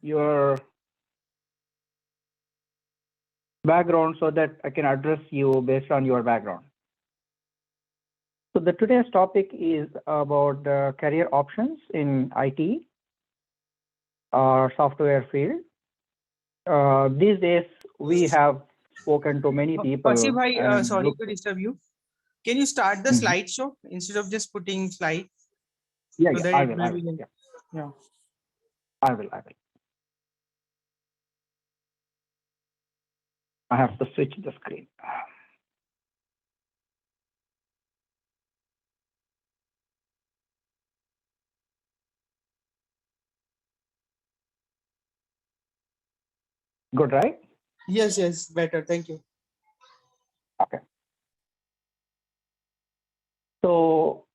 your background so that I can address you based on your background. So the today's topic is about the career options in IT or software field. These days, we have spoken to many people. Fasi bhai, and sorry look- to disturb you. Can you start the Mhm. slideshow instead of just putting slide? Yeah, So yeah, that I it will. will I be will. in- Yeah, Yeah. I will. I have to switch the screen. Good, right? Yes, better. Thank you. Okay. So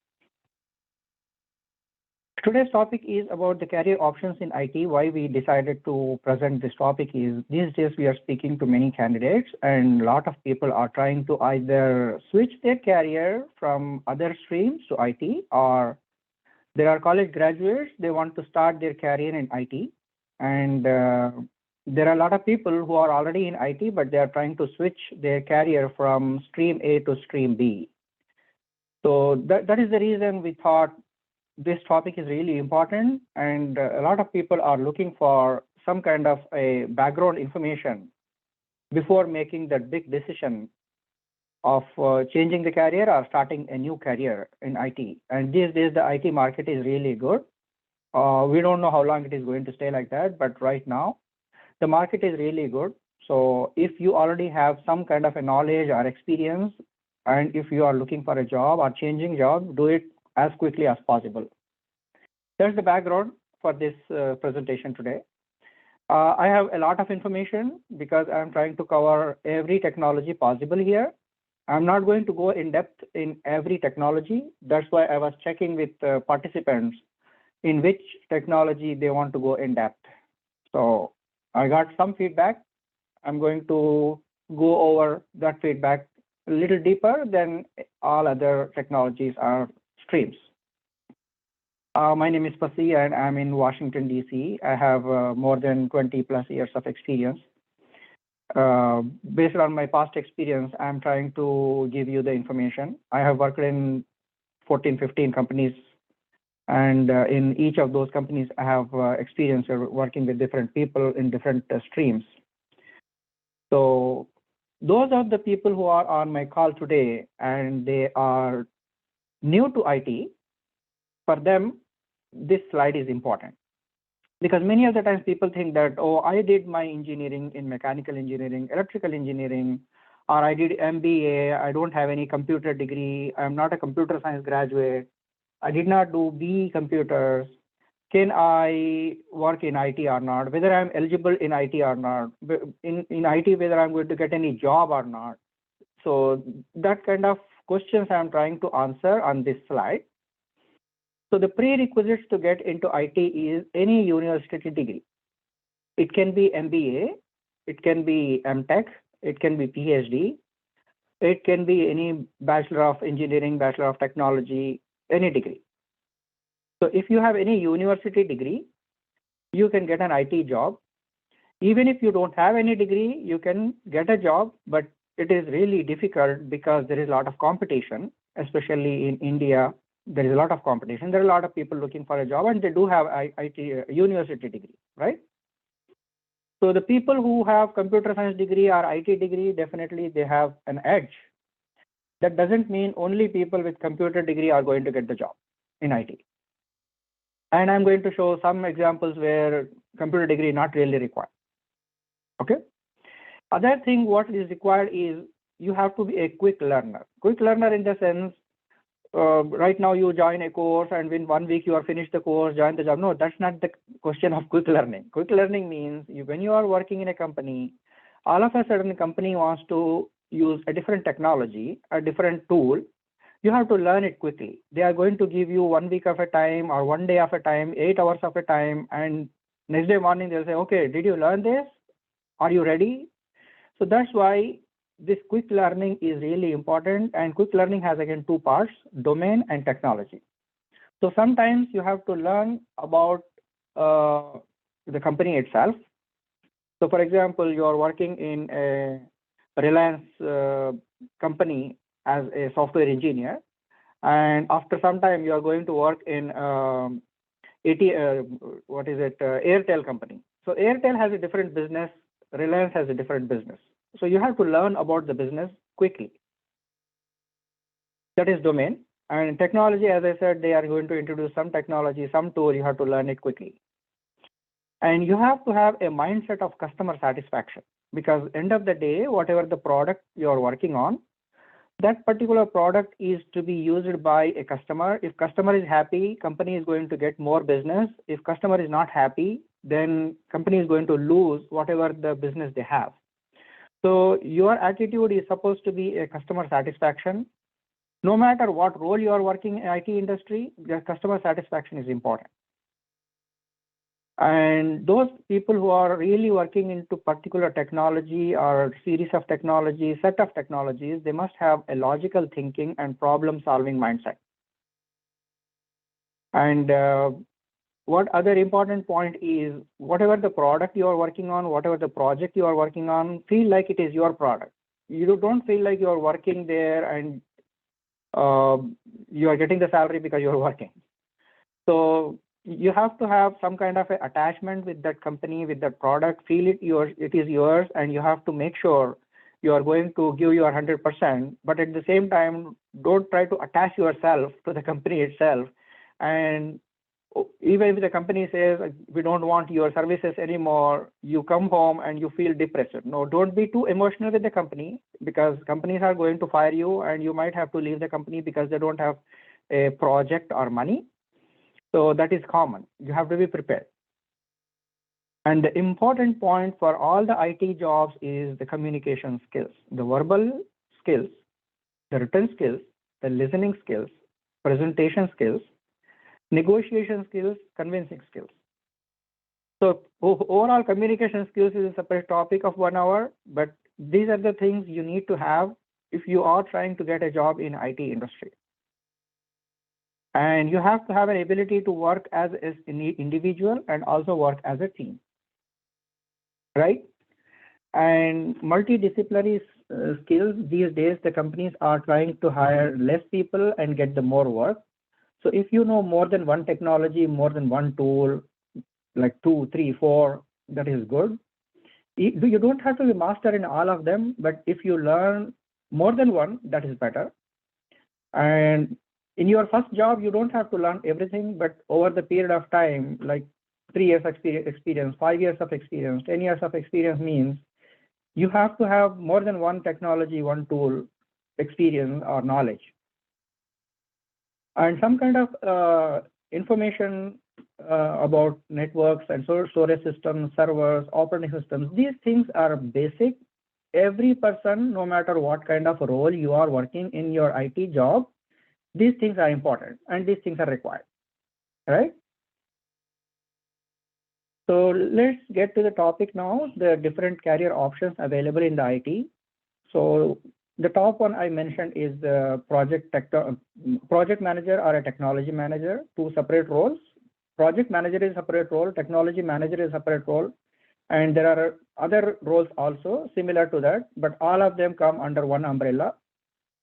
today's topic is about the career options in IT. Why we decided to present this topic is these days we are speaking to many candidates, and a lot of people are trying to either switch their career from other streams to IT, or there are college graduates, they want to start their career in IT. And there are a lot of people who are already in IT, but they are trying to switch their career from stream A to stream B. So that is the reason we thought this topic is really important, and a lot of people are looking for some kind of a background information before making that big decision of changing the career or starting a new career in IT. And these days, the IT market is really good. We don't know how long it is going to stay like that, but right now, the market is really good. So if you already have some kind of a knowledge or experience, and if you are looking for a job or changing job, do it as quickly as possible. That's the background for this presentation today. I have a lot of information because I'm trying to cover every technology possible here. I'm not going to go in depth in every technology. That's why I was checking with participants in which technology they want to go in depth. So I got some feedback. I'm going to go over that feedback a little deeper than all other technologies or streams. My name is Fasi and I'm in Washington, D.C. I have more than 20 plus years of experience. Based on my past experience, I'm trying to give you the information. I have worked in 14, 15 companies, and in each of those companies, I have experience of working with different people in different streams. So those are the people who are on my call today, and they are new to IT. For them, this slide is important because many of the times people think that, oh, I did my engineering in mechanical engineering, electrical engineering, or I did MBA. I don't have any computer degree. I'm not a computer science graduate. I did not do BE computers. Can I work in IT or not? Whether I'm eligible in IT or not? In IT, whether I'm going to get any job or not? So that kind of questions I'm trying to answer on this slide. So the prerequisites to get into IT is any university degree. It can be MBA, it can be MTech, it can be PhD, it can be any Bachelor of Engineering, Bachelor of Technology, any degree. So if you have any university degree, you can get an IT job. Even if you don't have any degree, you can get a job, but it is really difficult because there is a lot of competition, especially in India. There is a lot of competition. There are a lot of people looking for a job, and they do have IT university degree, right? So the people who have computer science degree or IT degree, definitely they have an edge. That doesn't mean only people with computer degree are going to get the job in IT. And I'm going to show some examples where computer degree not really required. Okay. Other thing what is required is you have to be a quick learner. Quick learner in the sense, right now you join a course and in 1 week you are finished the course, join the job. No, that's not the question of quick learning. Quick learning means when you are working in a company, all of a sudden the company wants to use a different technology, a different tool. You have to learn it quickly. They are going to give you 1 week of a time or 1 day of a time, 8 hours of a time, and next day morning they'll say, okay, did you learn this? Are you ready? So that's why this quick learning is really important, and quick learning has again two parts, domain and technology. So sometimes you have to learn about the company itself. So, for example, you are working in a Reliance company as a software engineer, and after some time you are going to work in Airtel company. So Airtel has a different business, Reliance has a different business. So you have to learn about the business quickly. That is domain. And technology, as I said, they are going to introduce some technology, some tool, you have to learn it quickly. And you have to have a mindset of customer satisfaction, because end of the day, whatever the product you are working on, that particular product is to be used by a customer. If customer is happy, company is going to get more business. If customer is not happy, then company is going to lose whatever the business they have. So your attitude is supposed to be a customer satisfaction. No matter what role you are working in IT industry, the customer satisfaction is important. And those people who are really working into particular technology or series of technology, set of technologies, they must have a logical thinking and problem solving mindset. And what other important point is, whatever the product you are working on, whatever the project you are working on, feel like it is your product. You don't feel like you are working there and you are getting the salary because you are working. So you have to have some kind of a attachment with that company, with that product, feel it is yours, and you have to make sure you are going to give your 100%, but at the same time, don't try to attach yourself to the company itself. And even if the company says, we don't want your services anymore, you come home and you feel depressed. No, don't be too emotional with the company, because companies are going to fire you and you might have to leave the company because they don't have a project or money. So that is common. You have to be prepared. And the important point for all the IT jobs is the communication skills, the verbal skills, the written skills, the listening skills, presentation skills, negotiation skills, convincing skills. So overall communication skills is a separate topic of 1 hour, but these are the things you need to have if you are trying to get a job in IT industry. And you have to have an ability to work as an individual and also work as a team, right? And multidisciplinary skills, these days, the companies are trying to hire less people and get the more work. So if you know more than one technology, more than one tool, like 2, 3, 4, that is good. You don't have to be master in all of them, but if you learn more than one, that is better. And in your first job, you don't have to learn everything, but over the period of time, like 3 years experience, 5 years of experience, 10 years of experience means you have to have more than one technology, one tool experience or knowledge. And some kind of information about networks and storage systems, servers, operating systems, these things are basic. Every person, no matter what kind of role you are working in your IT job, these things are important and these things are required, right? So let's get to the topic now, the different career options available in the IT. So the top one I mentioned is the project manager or a technology manager, 2 separate roles. Project manager is a separate role, technology manager is a separate role, and there are other roles also similar to that, but all of them come under one umbrella.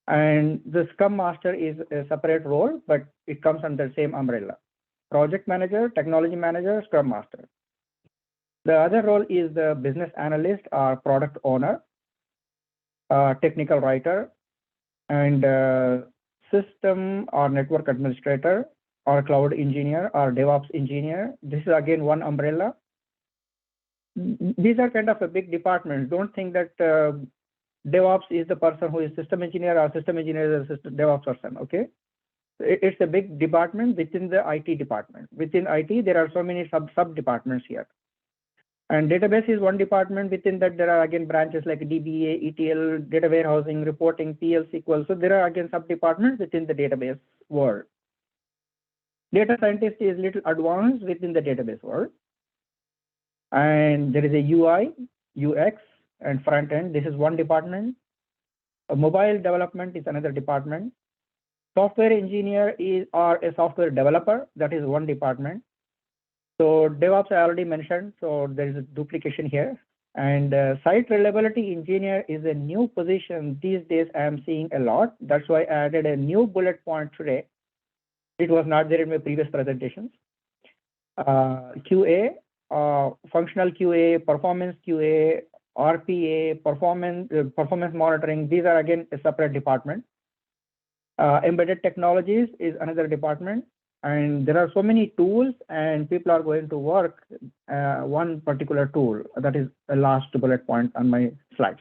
And the Scrum Master is a separate role, but it comes under the same umbrella. Project Manager, Technology Manager, Scrum Master. The other role is the Business Analyst or Product Owner, Technical Writer, and System or Network Administrator, or Cloud Engineer, or DevOps Engineer. This is again one umbrella. These are kind of a big department. Don't think that DevOps is the person who is system engineer, or system engineer is a DevOps person, okay? It's a big department within the IT department. Within IT, there are so many sub-departments here. And database is one department. Within that, there are again branches like DBA, ETL, data warehousing, reporting, PL, SQL. So there are again sub-departments within the database world. Data scientist is little advanced within the database world. And there is a UI, UX, and front end. This is one department. A mobile development is another department. Software engineer is or a software developer, that is one department. So DevOps I already mentioned, so there is a duplication here. And site reliability engineer is a new position these days I am seeing a lot. That's why I added a new bullet point today. It was not there in my previous presentations. QA, functional QA, performance QA, RPA, performance monitoring. These are again a separate department. Embedded technologies is another department. And there are so many tools and people are going to work one particular tool. That is the last bullet point on my slides.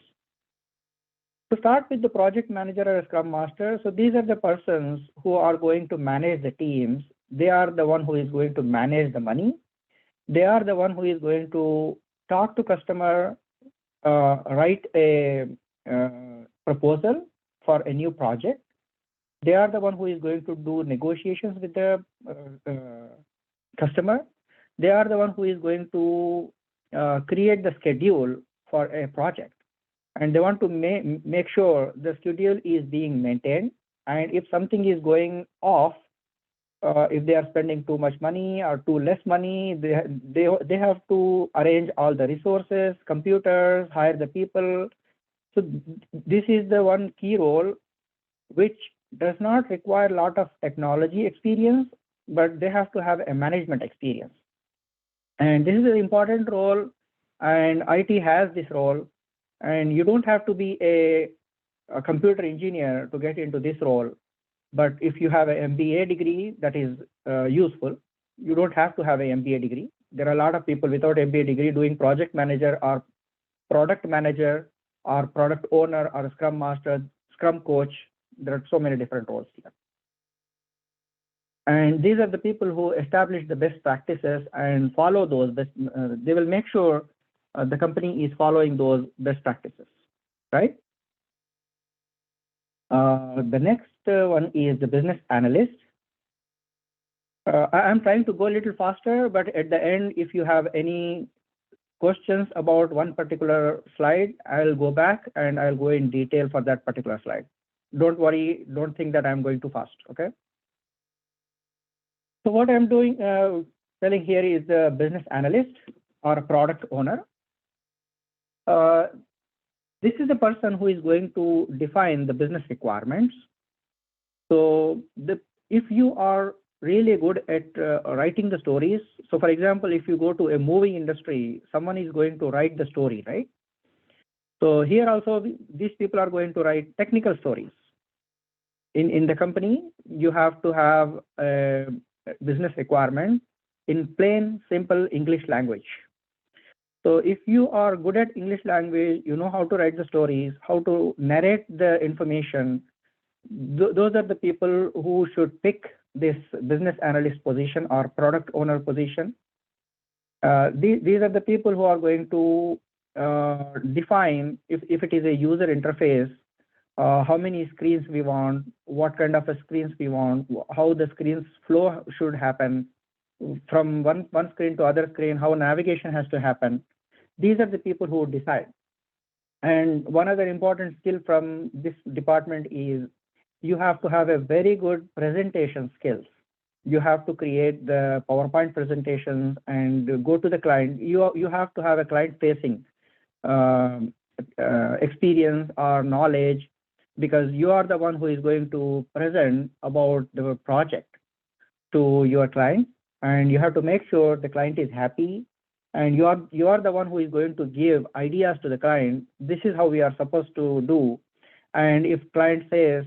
To start with the project manager or scrum master, so these are the persons who are going to manage the teams. They are the one who is going to manage the money. They are the one who is going to talk to customer, write a proposal for a new project. They are the one who is going to do negotiations with the customer. They are the one who is going to create the schedule for a project. And they want to make sure the schedule is being maintained. And if something is going off, if they are spending too much money or too less money, they have to arrange all the resources, computers, hire the people. So this is the one key role which does not require a lot of technology experience, but they have to have a management experience. And this is an important role, and IT has this role. And you don't have to be a computer engineer to get into this role. But if you have an MBA degree, that is useful. You don't have to have an MBA degree. There are a lot of people without MBA degree doing project manager or product manager or product owner or scrum master, scrum coach. There are so many different roles here. And these are the people who establish the best practices and follow those best. They will make sure the company is following those best practices, right? The next one is the business analyst. I'm trying to go a little faster, but at the end, if you have any questions about one particular slide, I'll go back and I'll go in detail for that particular slide. Don't worry, don't think that I'm going too fast, okay? So what I'm doing, telling here is the business analyst or a product owner. This is the person who is going to define the business requirements. So if you are really good at writing the stories, so for example, if you go to a movie industry, someone is going to write the story, right? So here also, these people are going to write technical stories. In the company, you have to have a business requirement in plain, simple English language. So if you are good at English language, you know how to write the stories, how to narrate the information, those are the people who should pick this business analyst position or product owner position. These are the people who are going to define if it is a user interface, how many screens we want, what kind of screens we want, how the screens flow should happen from one screen to other screen, how navigation has to happen. These are the people who decide. And one other important skill from this department is you have to have a very good presentation skills. You have to create the PowerPoint presentations and go to the client. You have to have a client-facing experience or knowledge, because you are the one who is going to present about the project to your client, and you have to make sure the client is happy, and you are the one who is going to give ideas to the client. This is how we are supposed to do. And if client says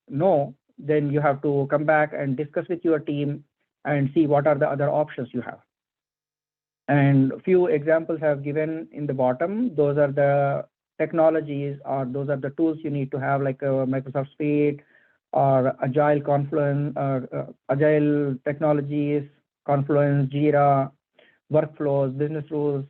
no, then you have to come back and discuss with your team and see what are the other options you have. And a few examples have given in the bottom. Those are the technologies, or those are the tools you need to have, like Microsoft Suite or Agile Confluence, or Agile technologies, Confluence, Jira, workflows, business rules.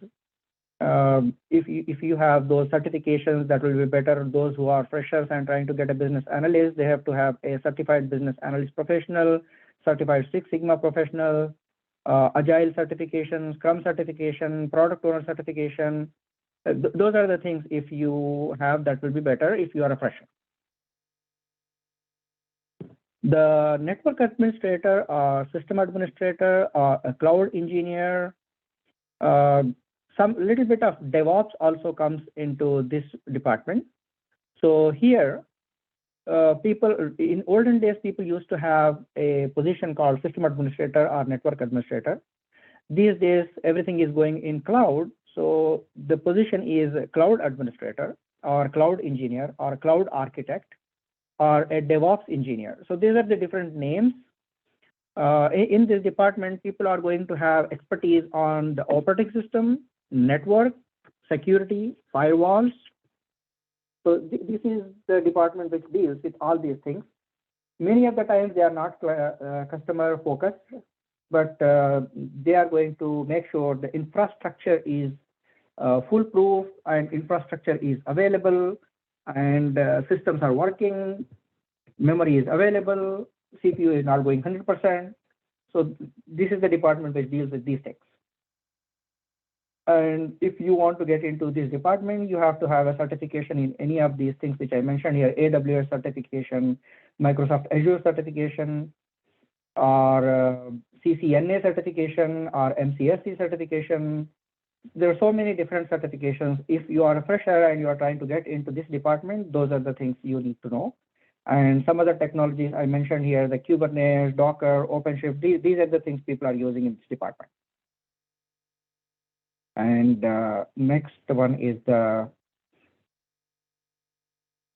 If you have those certifications, that will be better. Those who are freshers and trying to get a business analyst, they have to have a certified business analyst professional, certified Six Sigma professional, Agile certification, Scrum certification, product owner certification. Those are the things, if you have, that will be better if you are a fresher. The network administrator or system administrator or a cloud engineer, some little bit of DevOps also comes into this department. So here, people in olden days, people used to have a position called system administrator or network administrator. These days, everything is going in cloud. So the position is cloud administrator or cloud engineer or cloud architect or a DevOps engineer. So these are the different names. In this department, people are going to have expertise on the operating system, network, security, firewalls. So this is the department which deals with all these things. Many of the times they are not customer focused, but they are going to make sure the infrastructure is foolproof and infrastructure is available and systems are working, memory is available, CPU is not going 100%. So this is the department which deals with these things. And if you want to get into this department, you have to have a certification in any of these things which I mentioned here: AWS certification, Microsoft Azure certification, or CCNA certification, or MCSE certification. There are so many different certifications. If you are a fresher and you are trying to get into this department, those are the things you need to know. And some other technologies I mentioned here, the Kubernetes, Docker, OpenShift, these are the things people are using in this department. And next one is the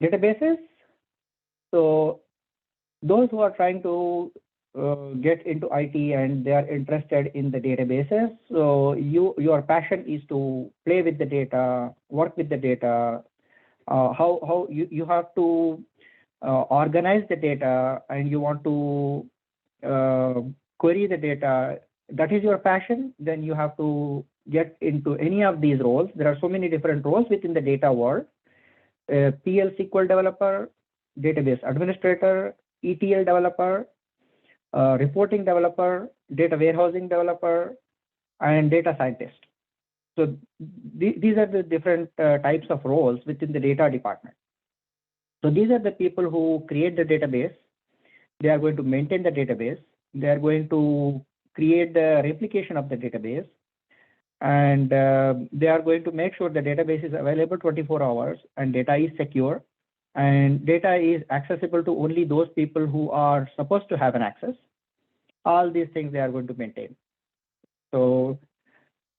databases. So those who are trying to get into IT and they are interested in the databases, so your passion is to play with the data, work with the data, how you have to organize the data, and you want to query the data. That is your passion. Then you have to get into any of these roles. There are so many different roles within the data world: PL SQL developer, database administrator, ETL developer, reporting developer, data warehousing developer, and data scientist. So these are the different types of roles within the data department. So these are the people who create the database. They are going to maintain the database. They are going to create the replication of the database. And they are going to make sure the database is available 24 hours and data is secure. And data is accessible to only those people who are supposed to have an access. All these things they are going to maintain. So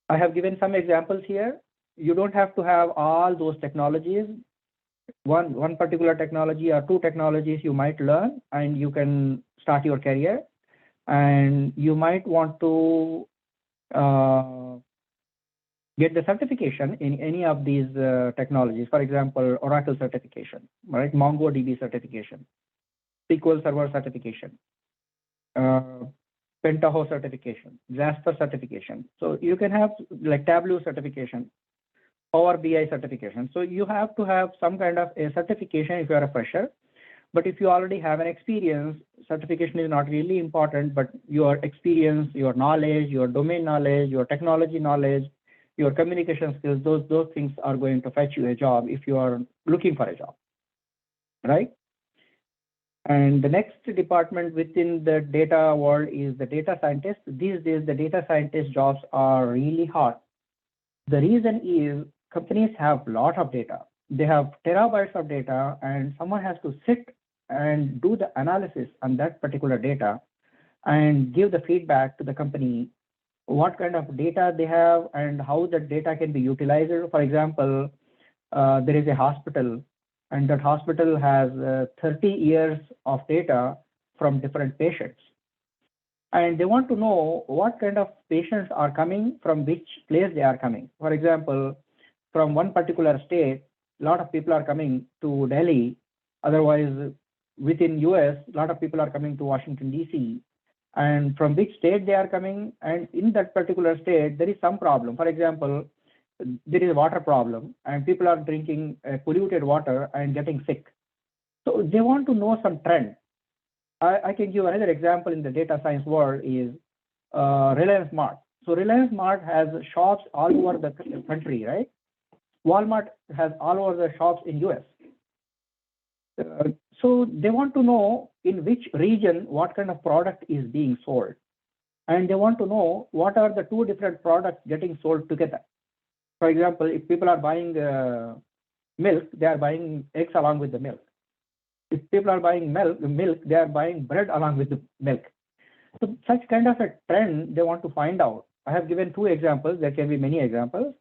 I have given some examples here. You don't have to have all those technologies. One particular technology or two technologies you might learn and you can start your career. And you might want to get the certification in any of these technologies. For example, Oracle certification, right? MongoDB certification, SQL Server certification, Pentaho certification, Jasper certification. So you can have like Tableau certification, Power BI certification. So you have to have some kind of a certification if you are a fresher. But if you already have an experience, certification is not really important, but your experience, your knowledge, your domain knowledge, your technology knowledge, your communication skills, those things are going to fetch you a job if you are looking for a job, right? And the next department within the data world is the data scientist. These days, the data scientist jobs are really hot. The reason is companies have a lot of data. They have terabytes of data, and someone has to sit and do the analysis on that particular data and give the feedback to the company what kind of data they have and how that data can be utilized. For example, there is a hospital, and that hospital has 30 years of data from different patients. And they want to know what kind of patients are coming, from which place they are coming. For example, from one particular state, a lot of people are coming to Delhi. Otherwise, within US, a lot of people are coming to Washington, DC. And from which state they are coming, and in that particular state, there is some problem. For example, there is a water problem, and people are drinking polluted water and getting sick. So they want to know some trend. I can give another example in the data science world is Reliance Mart. So Reliance Mart has shops all over the country, right? Walmart has all over the shops in US. So they want to know in which region what kind of product is being sold. And they want to know what are the two different products getting sold together. For example, if people are buying milk, they are buying eggs along with the milk. If people are buying milk, they are buying bread along with the milk. So such kind of a trend they want to find out. I have given two examples. There can be many examples.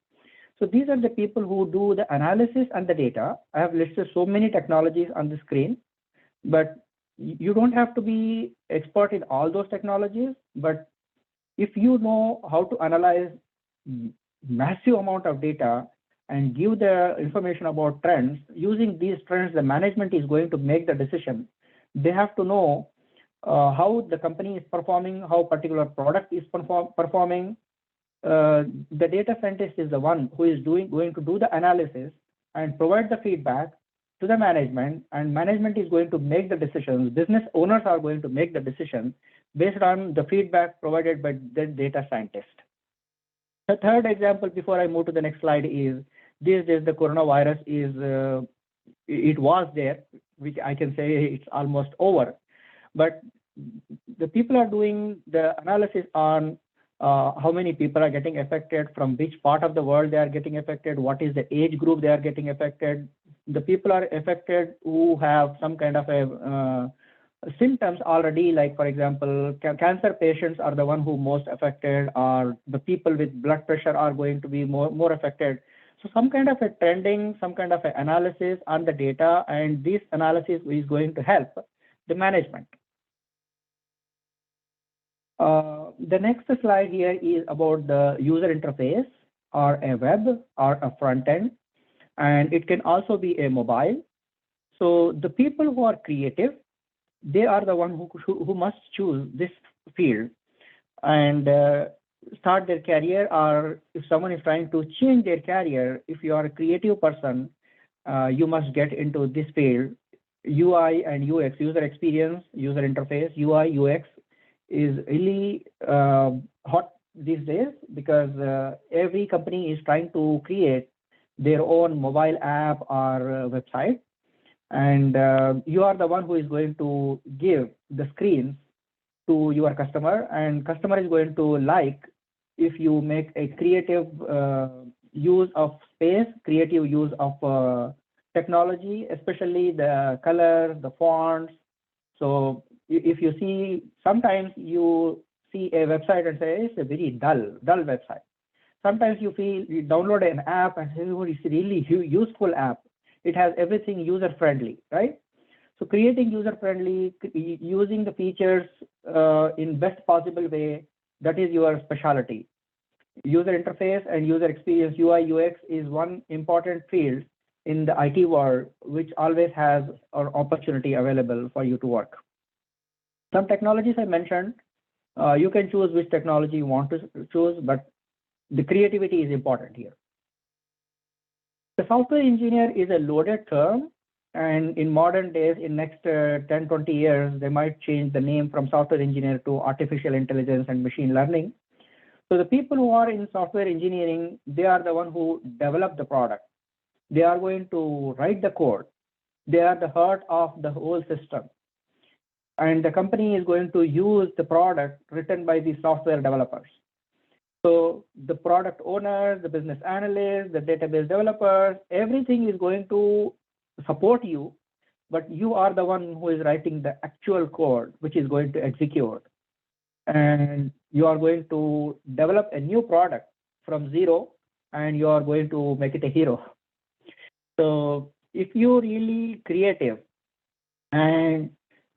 So these are the people who do the analysis and the data. I have listed so many technologies on the screen, but you don't have to be expert in all those technologies. But if you know how to analyze massive amount of data and give the information about trends, using these trends, the management is going to make the decision. They have to know how the company is performing, how particular product is performing. The data scientist is the one who is going to do the analysis and provide the feedback to the management, and management is going to make the decisions. Business owners are going to make the decision based on the feedback provided by the data scientist. The third example before I move to the next slide is these days the coronavirus is, it was there, which I can say it's almost over. But the people are doing the analysis on how many people are getting affected, from which part of the world they are getting affected, what is the age group they are getting affected. The people are affected who have some kind of a symptoms already, like for example, cancer patients are the one who most affected, or the people with blood pressure are going to be more affected. So some kind of a trending, some kind of an analysis on the data, and this analysis is going to help the management. The next slide here is about the user interface, or a web or a front end, and it can also be a mobile. So the people who are creative, they are the one who must choose this field and start their career, or if someone is trying to change their career, if you are a creative person, you must get into this field. UI and UX, user experience, user interface, UI, UX is really hot these days, because every company is trying to create their own mobile app or website. And you are the one who is going to give the screens to your customer, and customer is going to like if you make a creative use of space, creative use of technology, especially the color, the fonts. So if you see, sometimes you see a website and say it's a very dull website. Sometimes you feel you download an app and say, oh, it's a really useful app. It has everything user friendly, right? So creating user friendly, using the features in best possible way, that is your specialty. User interface and user experience, UI, UX is one important field in the IT world, which always has an opportunity available for you to work. Some technologies I mentioned, you can choose which technology you want to choose, but the creativity is important here. The software engineer is a loaded term, and in modern days, in next 10, 20 years, they might change the name from software engineer to artificial intelligence and machine learning. So the people who are in software engineering, they are the one who develop the product. They are going to write the code. They are the heart of the whole system. And the company is going to use the product written by the software developers. So the product owners, the business analysts, the database developers, everything is going to support you, but you are the one who is writing the actual code, which is going to execute. And you are going to develop a new product from zero, and you are going to make it a hero. So if you're really creative and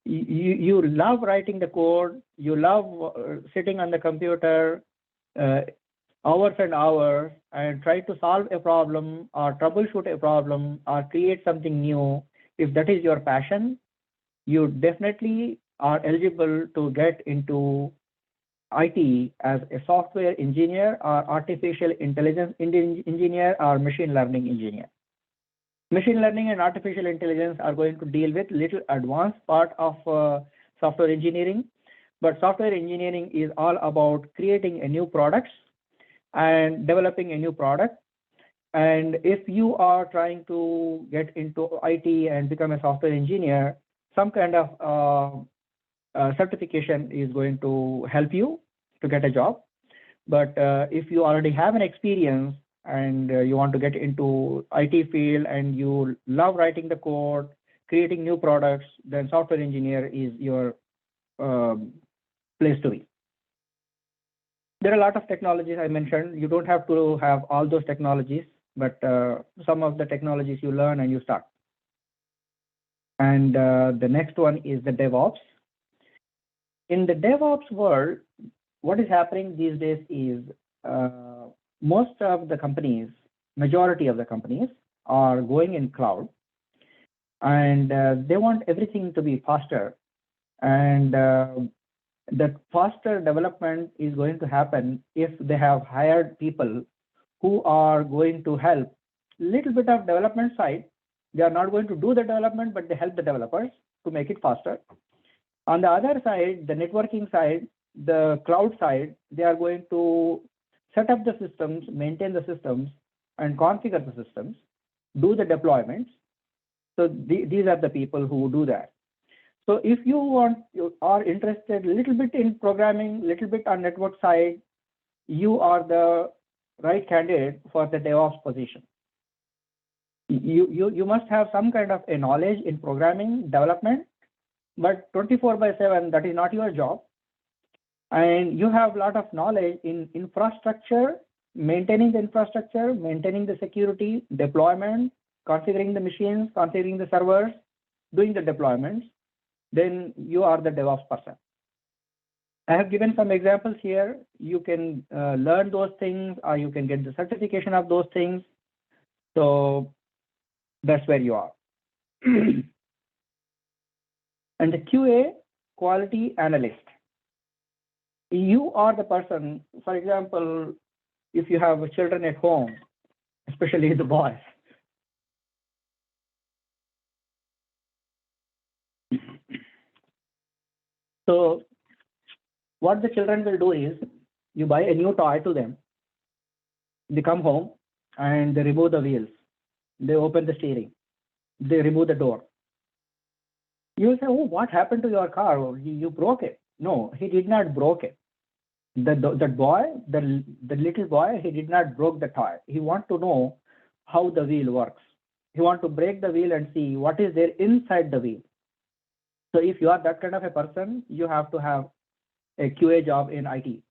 you love writing the code, you love sitting on the computer hours and hours and try to solve a problem or troubleshoot a problem or create something new, if that is your passion, you definitely are eligible to get into IT as a software engineer or artificial intelligence engineer or machine learning engineer. Machine learning and artificial intelligence are going to deal with little advanced part of software engineering, but software engineering is all about creating a new products and developing a new product. And if you are trying to get into IT and become a software engineer, some kind of certification is going to help you to get a job. But if you already have an experience and you want to get into IT field and you love writing the code, creating new products, then software engineer is your place to be. There are a lot of technologies I mentioned. You don't have to have all those technologies, but some of the technologies you learn and you start. And the next one is the DevOps. In the DevOps world, what is happening these days is most of the companies, majority of the companies are going in cloud, and they want everything to be faster. And that faster development is going to happen if they have hired people who are going to help little bit of development side. They are not going to do the development, but they help the developers to make it faster. On the other side, the networking side, the cloud side, they are going to set up the systems, maintain the systems, and configure the systems, do the deployments. So these are the people who do that. So if you are interested a little bit in programming, little bit on network side, you are the right candidate for the DevOps position. You must have some kind of a knowledge in programming, development, but 24/7, that is not your job. And you have a lot of knowledge in infrastructure, maintaining the infrastructure, maintaining the security, deployment, configuring the machines, configuring the servers, doing the deployments, then you are the DevOps person. I have given some examples here. You can learn those things, or you can get the certification of those things. So that's where you are. And the QA, quality analyst. You are the person, for example, if you have children at home, especially the boys. So what the children will do is, you buy a new toy to them, they come home and they remove the wheels, they open the steering, they remove the door. You will say, oh, what happened to your car? Oh, you broke it. No, he did not broke it. The little boy, he did not broke the toy. He want to know how the wheel works. He want to break the wheel and see what is there inside the wheel. So if you are that kind of a person, you have to have a QA job in IT.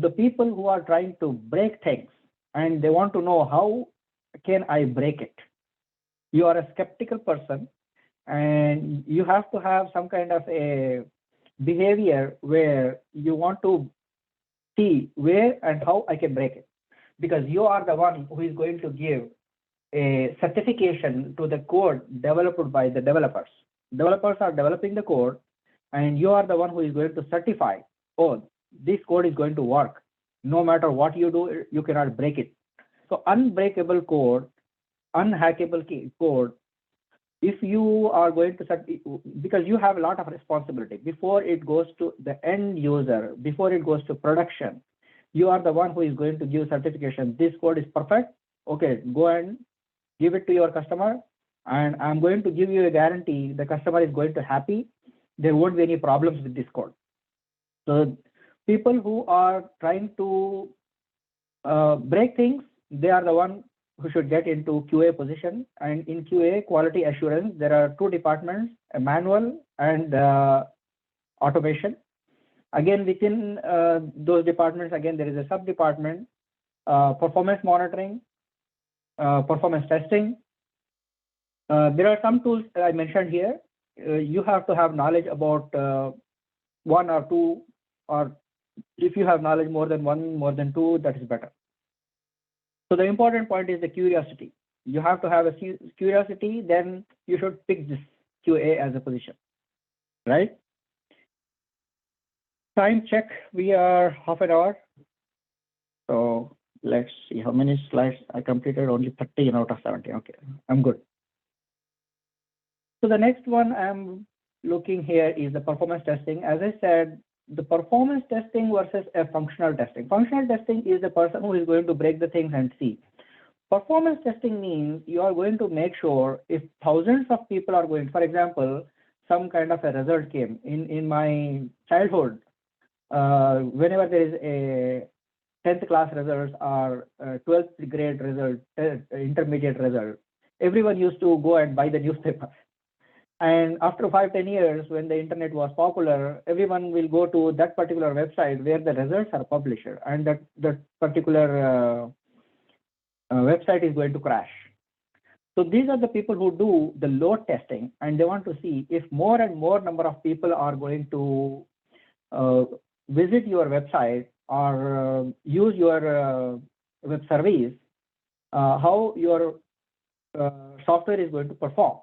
The people who are trying to break things and they want to know how can I break it. You are a skeptical person, and you have to have some kind of a behavior where you want to see where and how I can break it, because you are the one who is going to give a certification to the code developed by the developers. Developers are developing the code, and you are the one who is going to certify, oh, this code is going to work. No matter what you do, you cannot break it. So unbreakable code, unhackable code, if you are going to, because you have a lot of responsibility before it goes to the end user, before it goes to production, you are the one who is going to give certification. This code is perfect. Okay, go and give it to your customer, and I'm going to give you a guarantee the customer is going to happy. There won't be any problems with this code. So people who are trying to break things, they are the one who should get into QA position. And in QA, quality assurance, there are two departments, a manual and automation. Again, within those departments, again, there is a sub-department, performance monitoring, performance testing. There are some tools that I mentioned here. You have to have knowledge about one or two, or if you have knowledge more than one, more than two, that is better. So the important point is the curiosity. You have to have a curiosity, then you should pick this QA as a position, right? Time check, we are half an hour. So let's see how many slides I completed, only 13 out of 70. Okay, I'm good. So the next one I'm looking here is the performance testing. As I said, the performance testing versus a functional testing. Functional testing is the person who is going to break the things and see. Performance testing means you are going to make sure if thousands of people are going, for example, some kind of a result came in my childhood, whenever there is a 10th class results or 12th grade result, intermediate result, everyone used to go and buy the newspaper. And after 5-10 years, when the internet was popular, everyone will go to that particular website where the results are published, and that particular website is going to crash. So these are the people who do the load testing, and they want to see if more and more number of people are going to visit your website or use your web service, how your software is going to perform,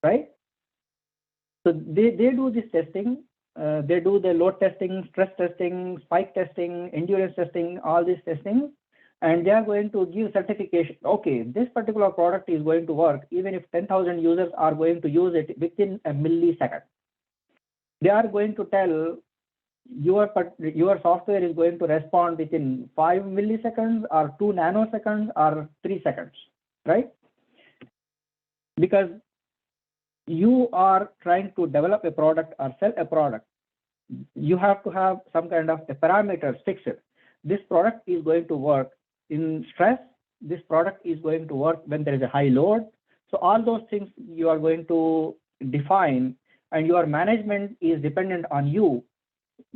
right? So they do this testing. They do the load testing, stress testing, spike testing, endurance testing, all these testing, and they are going to give certification. Okay, this particular product is going to work even if 10,000 users are going to use it within a millisecond. They are going to tell your software is going to respond within 5 milliseconds or 2 nanoseconds or 3 seconds, right? Because you are trying to develop a product or sell a product, you have to have some kind of a parameters fixed. This product is going to work in stress. This product is going to work when there is a high load. So all those things you are going to define, and your management is dependent on you,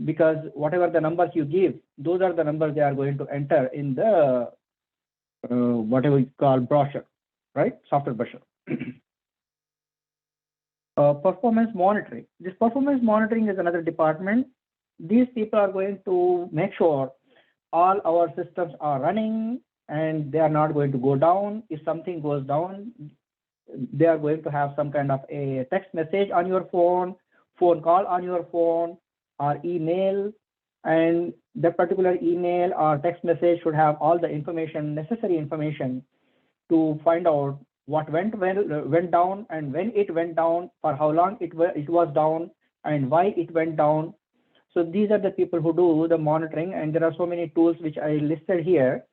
because whatever the numbers you give, those are the numbers they are going to enter in the whatever we call brochure, right? Software brochure. Performance monitoring. This performance monitoring is another department. These people are going to make sure all our systems are running and they are not going to go down. If something goes down, they are going to have some kind of a text message on your phone call on your phone, or email, and that particular email or text message should have all the information, necessary information, to find out what went down and when it went down, for how long it was down, and why it went down. So these are the people who do the monitoring, and there are so many tools which I listed here.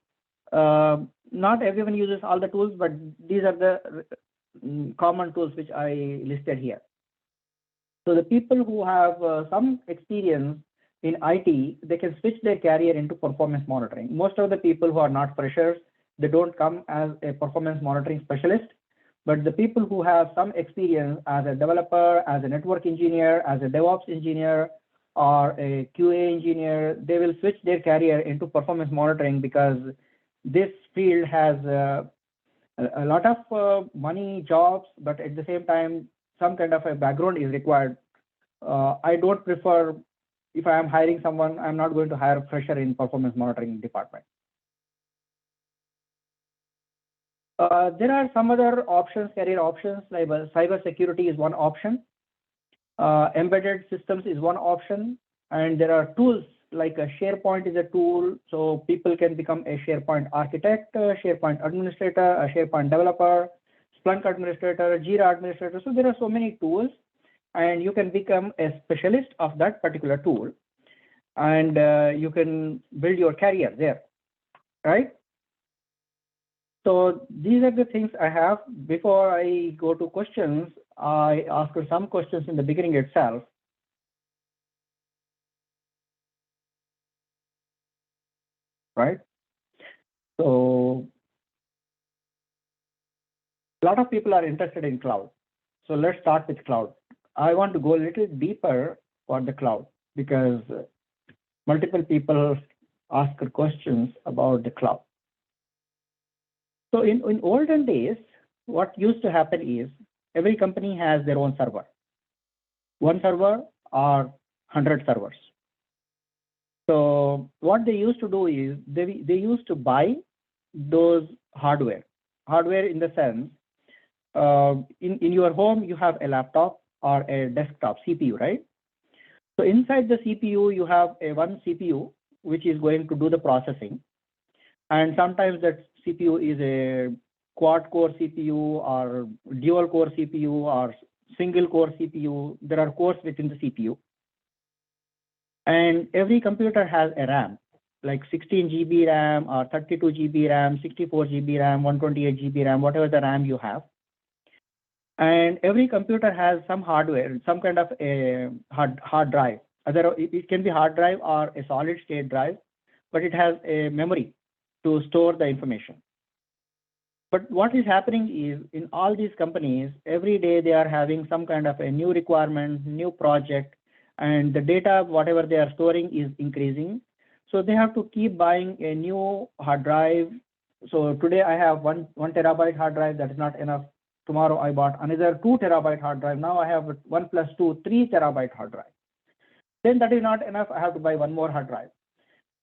Not everyone uses all the tools, but these are the common tools which I listed here. So the people who have some experience in IT, they can switch their career into performance monitoring. Most of the people who are not freshers, they don't come as a performance monitoring specialist, but the people who have some experience as a developer, as a network engineer, as a DevOps engineer, or a QA engineer, they will switch their career into performance monitoring, because this field has a lot of money, jobs, but at the same time, some kind of a background is required. I don't prefer, if I am hiring someone, I'm not going to hire a fresher in performance monitoring department. There are some other options, career options, like cyber security is one option. Embedded systems is one option, and there are tools like a SharePoint is a tool, so people can become a SharePoint architect, a SharePoint administrator, a SharePoint developer, Splunk administrator, Jira administrator. So there are so many tools, and you can become a specialist of that particular tool, and you can build your career there, right? So these are the things I have. Before I go to questions, I asked some questions in the beginning itself. Right? So a lot of people are interested in cloud. So let's start with cloud. I want to go a little deeper for the cloud, because multiple people ask questions about the cloud. So in olden days, what used to happen is every company has their own server. One server or 100 servers. So what they used to do is they used to buy those hardware in the sense, in your home, you have a laptop or a desktop CPU, right? So inside the CPU, you have one CPU, which is going to do the processing. And sometimes that CPU is a quad core CPU or dual core CPU or single core CPU. There are cores within the CPU. And every computer has a RAM, like 16 GB RAM or 32 GB RAM, 64 GB RAM, 128 GB RAM, whatever the RAM you have. And every computer has some hardware, some kind of a hard drive. Either it can be hard drive or a solid state drive, but it has a memory to store the information. But what is happening is in all these companies, every day they are having some kind of a new requirement, new project, and the data, whatever they are storing, is increasing. So they have to keep buying a new hard drive. So today I have one terabyte hard drive, that is not enough. Tomorrow I bought another 2 terabyte hard drive. Now I have 1 plus 2, 3 terabyte hard drive. Then that is not enough. I have to buy one more hard drive.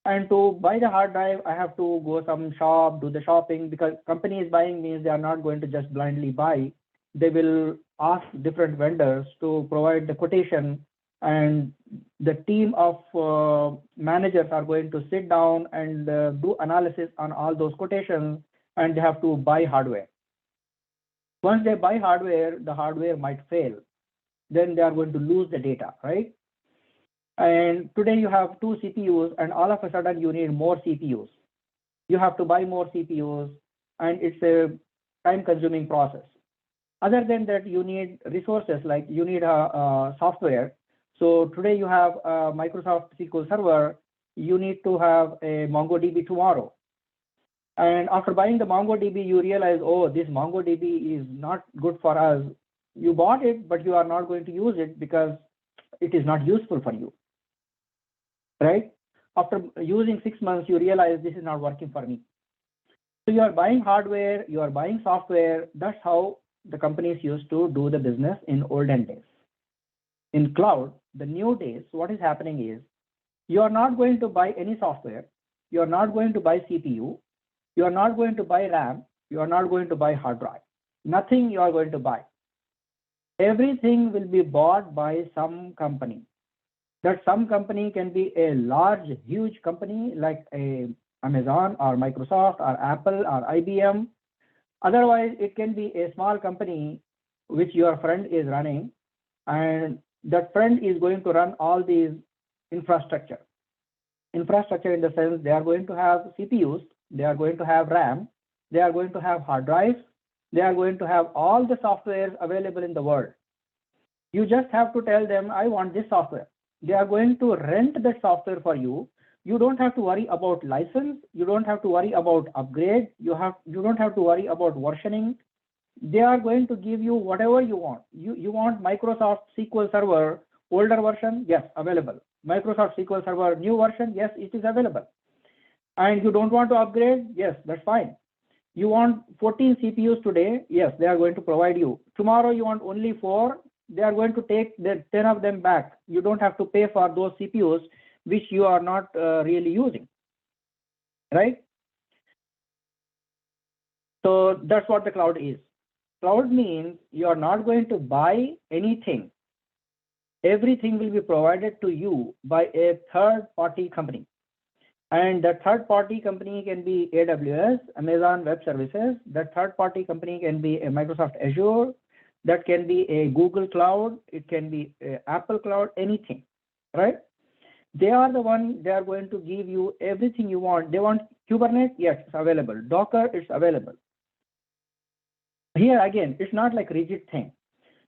And to buy the hard drive, I have to go some shop, do the shopping, because company is buying means they are not going to just blindly buy. They will ask different vendors to provide the quotation, and the team of managers are going to sit down and do analysis on all those quotations, and they have to buy hardware. Once they buy hardware, the hardware might fail. Then they are going to lose the data, right? And today you have 2 CPUs, and all of a sudden you need more CPUs. You have to buy more CPUs, and it's a time-consuming process. Other than that, you need resources, like you need a software. So today you have a Microsoft SQL Server. You need to have a MongoDB tomorrow. And after buying the MongoDB, you realize, oh, this MongoDB is not good for us. You bought it, but you are not going to use it because it is not useful for you. Right? After using 6 months, you realize this is not working for me. So you are buying hardware, you are buying software. That's how the companies used to do the business in olden days. In cloud, the new days, what is happening is you are not going to buy any software. You are not going to buy CPU. You are not going to buy RAM. You are not going to buy hard drive. Nothing you are going to buy. Everything will be bought by some company. That some company can be a large, huge company like a Amazon or Microsoft or Apple or IBM. Otherwise, it can be a small company which your friend is running, and that friend is going to run all these infrastructure. Infrastructure in the sense they are going to have CPUs, they are going to have RAM, they are going to have hard drives, they are going to have all the softwares available in the world. You just have to tell them, I want this software. They are going to rent that software for you. You don't have to worry about license. You don't have to worry about upgrade. You don't have to worry about versioning. They are going to give you whatever you want. You want Microsoft SQL Server older version? Yes, available. Microsoft SQL Server new version? Yes, it is available. And you don't want to upgrade? Yes, that's fine. You want 14 CPUs today? Yes, they are going to provide you. Tomorrow you want only 4? They are going to take the 10 of them back. You don't have to pay for those CPUs which you are not really using, right? So that's what the cloud is. Cloud means you are not going to buy anything. Everything will be provided to you by a third-party company. And that third-party company can be AWS, Amazon Web Services. That third-party company can be a Microsoft Azure. That can be a Google Cloud. It can be a Apple Cloud, anything, right? They are the one, they are going to give you everything you want. They want Kubernetes? Yes, it's available. Docker, it's available. Here again, it's not like rigid thing.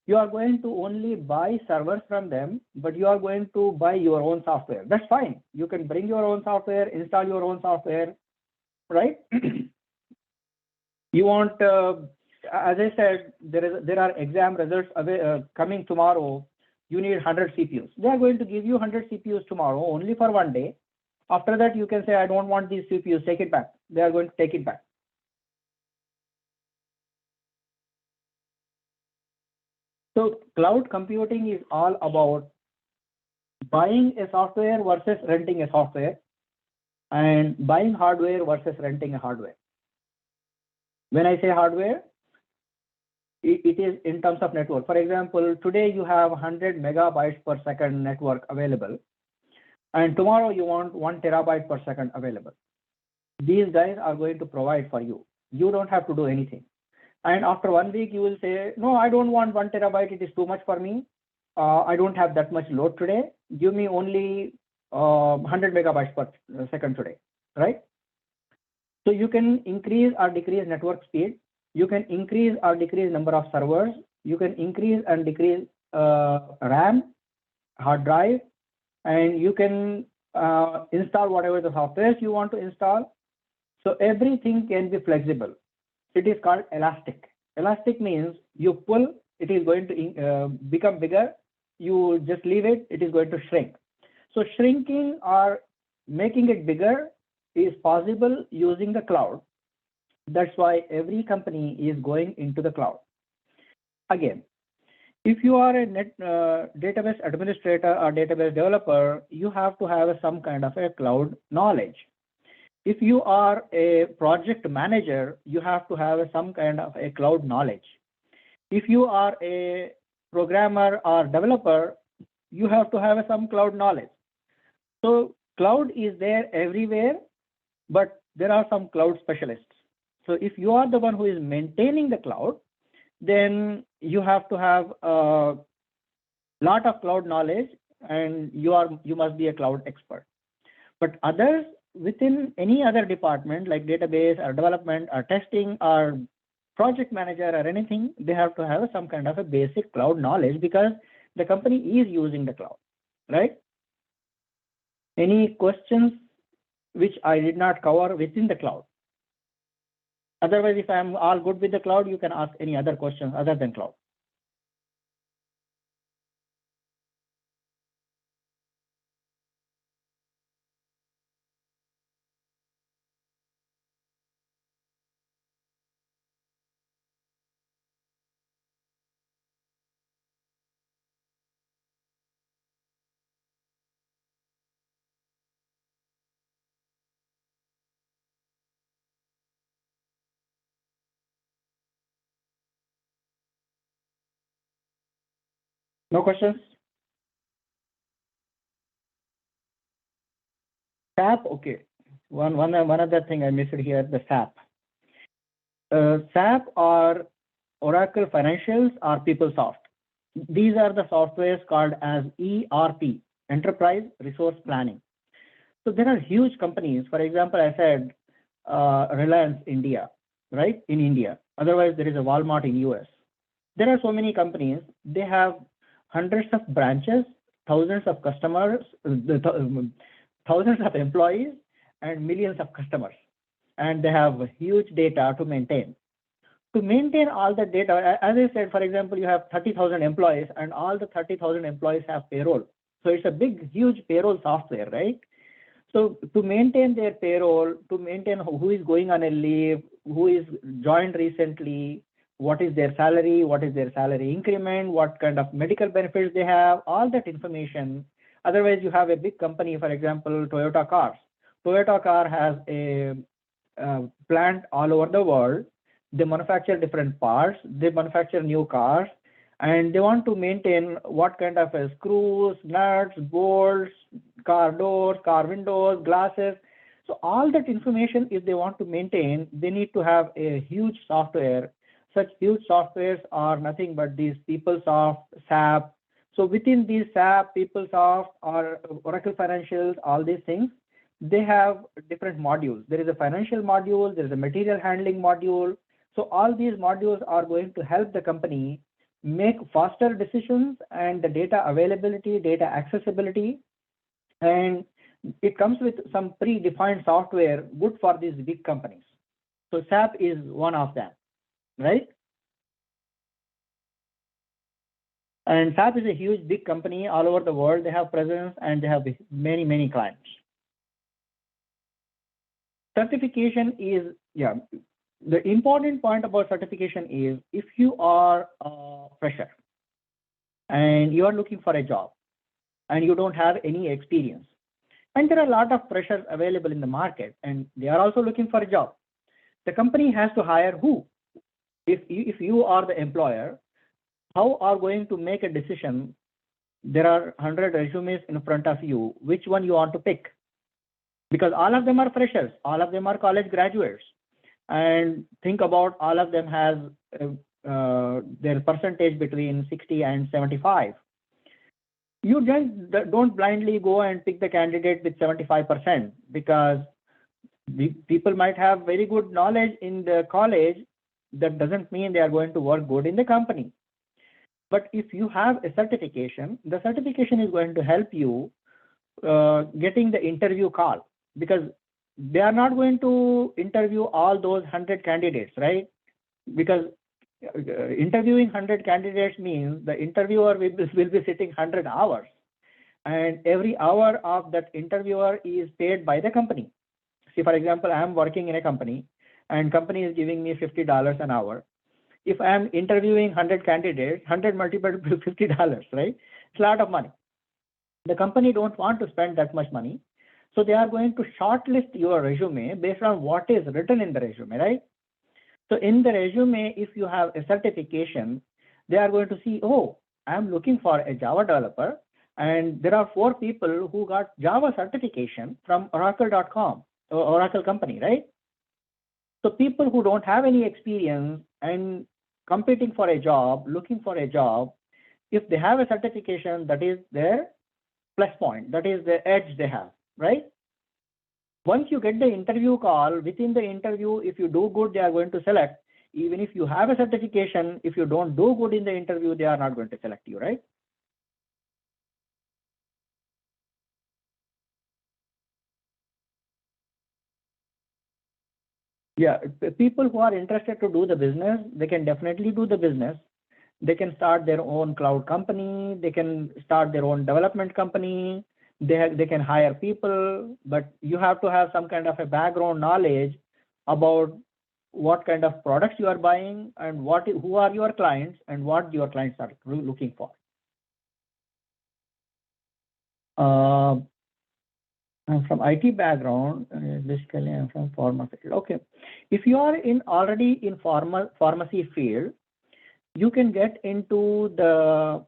You are going to only buy servers from them, but you are going to buy your own software. That's fine. You can bring your own software, install your own software, right? You want, as I said, there are exam results coming tomorrow. You need 100 CPUs. They are going to give you 100 CPUs tomorrow only for one day. After that, you can say, I don't want these CPUs, take it back. They are going to take it back. So cloud computing is all about buying a software versus renting a software, and buying hardware versus renting a hardware. When I say hardware, it is in terms of network. For example, today you have 100 megabytes per second network available, and tomorrow you want 1 terabyte per second available. These guys are going to provide for you. You don't have to do anything. And after 1 week, you will say, no, I don't want 1 terabyte. It is too much for me. I don't have that much load today. Give me only 100 megabytes per second today, right? So you can increase or decrease network speed. You can increase or decrease number of servers. you can increase and decrease RAM, hard drive, and you can install whatever the software you want to install. So everything can be flexible. It is called elastic. Elastic means you pull, it is going to become bigger. You just leave it, it is going to shrink. So shrinking or making it bigger is possible using the cloud. That's why every company is going into the cloud. Again, if you are a database administrator or database developer, you have to have some kind of a cloud knowledge. If you are a project manager, you have to have some kind of a cloud knowledge. If you are a programmer or developer, you have to have some cloud knowledge. So cloud is there everywhere, but there are some cloud specialists. So if you are the one who is maintaining the cloud, then you have to have a lot of cloud knowledge, and you must be a cloud expert. But others within any other department like database or development or testing or project manager or anything, they have to have some kind of a basic cloud knowledge because the company is using the cloud, right? Any questions which I did not cover within the cloud? Otherwise, if I'm all good with the cloud, you can ask any other questions other than cloud. No questions? SAP, okay. One other thing I missed here, the SAP. SAP or Oracle Financials or PeopleSoft. These are the softwares called as ERP, Enterprise Resource Planning. So there are huge companies. For example, I said Reliance India, right? In India. Otherwise, there is a Walmart in US. There are so many companies. They have hundreds of branches, thousands of customers, thousands of employees, and millions of customers. And they have huge data to maintain. To maintain all the data, as I said, for example, you have 30,000 employees and all the 30,000 employees have payroll. So it's a big, huge payroll software, right? So to maintain their payroll, to maintain who is going on a leave, who is joined recently, what is their salary, what is their salary increment, what kind of medical benefits they have, all that information. Otherwise, you have a big company, for example, Toyota Cars. Toyota Car has a plant all over the world. They manufacture different parts, they manufacture new cars, and they want to maintain what kind of screws, nuts, bolts, car doors, car windows, glasses. So all that information, if they want to maintain, they need to have a huge software. Such huge softwares are nothing but these PeopleSoft, SAP. So within these SAP, PeopleSoft, or Oracle Financials, all these things, they have different modules. There is a financial module, there is a material handling module. So all these modules are going to help the company make faster decisions and the data availability, data accessibility, and it comes with some predefined software good for these big companies. So SAP is one of them, right? And SAP is a huge, big company all over the world. They have presence and they have many, many clients. Certification is, the important point about certification is if you are a fresher and you are looking for a job and you don't have any experience, and there are a lot of freshers available in the market and they are also looking for a job, the company has to hire who? If you are the employer, how are going to make a decision? There are 100 resumes in front of you, which one you want to pick? Because all of them are freshers, all of them are college graduates. And think about all of them has their percentage between 60 and 75. You don't blindly go and pick the candidate with 75% because people might have very good knowledge in the college. That doesn't mean they are going to work good in the company. But if you have a certification, the certification is going to help you getting the interview call, because they are not going to interview all those 100 candidates, right? Because interviewing 100 candidates means the interviewer will be sitting 100 hours, and every hour of that interviewer is paid by the company. See, for example, I am working in a company and company is giving me $50 an hour. If I am interviewing 100 candidates, 100 multiplied by $50, right? It's a lot of money. The company don't want to spend that much money. So they are going to shortlist your resume based on what is written in the resume, right? So in the resume, if you have a certification, they are going to see, oh, I'm looking for a Java developer, and there are 4 people who got Java certification from Oracle.com, or Oracle company, right? So people who don't have any experience and competing for a job, looking for a job, if they have a certification, that is their plus point, that is the edge they have, right? Once you get the interview call, within the interview, if you do good, they are going to select. Even if you have a certification, if you don't do good in the interview, they are not going to select you, right? Yeah, people who are interested to do the business, they can definitely do the business. They can start their own cloud company. They can start their own development company. They can hire people, but you have to have some kind of a background knowledge about what kind of products you are buying and who are your clients and what your clients are looking for. I'm from IT background. Basically, I'm from pharmacy. Okay, if you are already in pharmacy field, you can get into the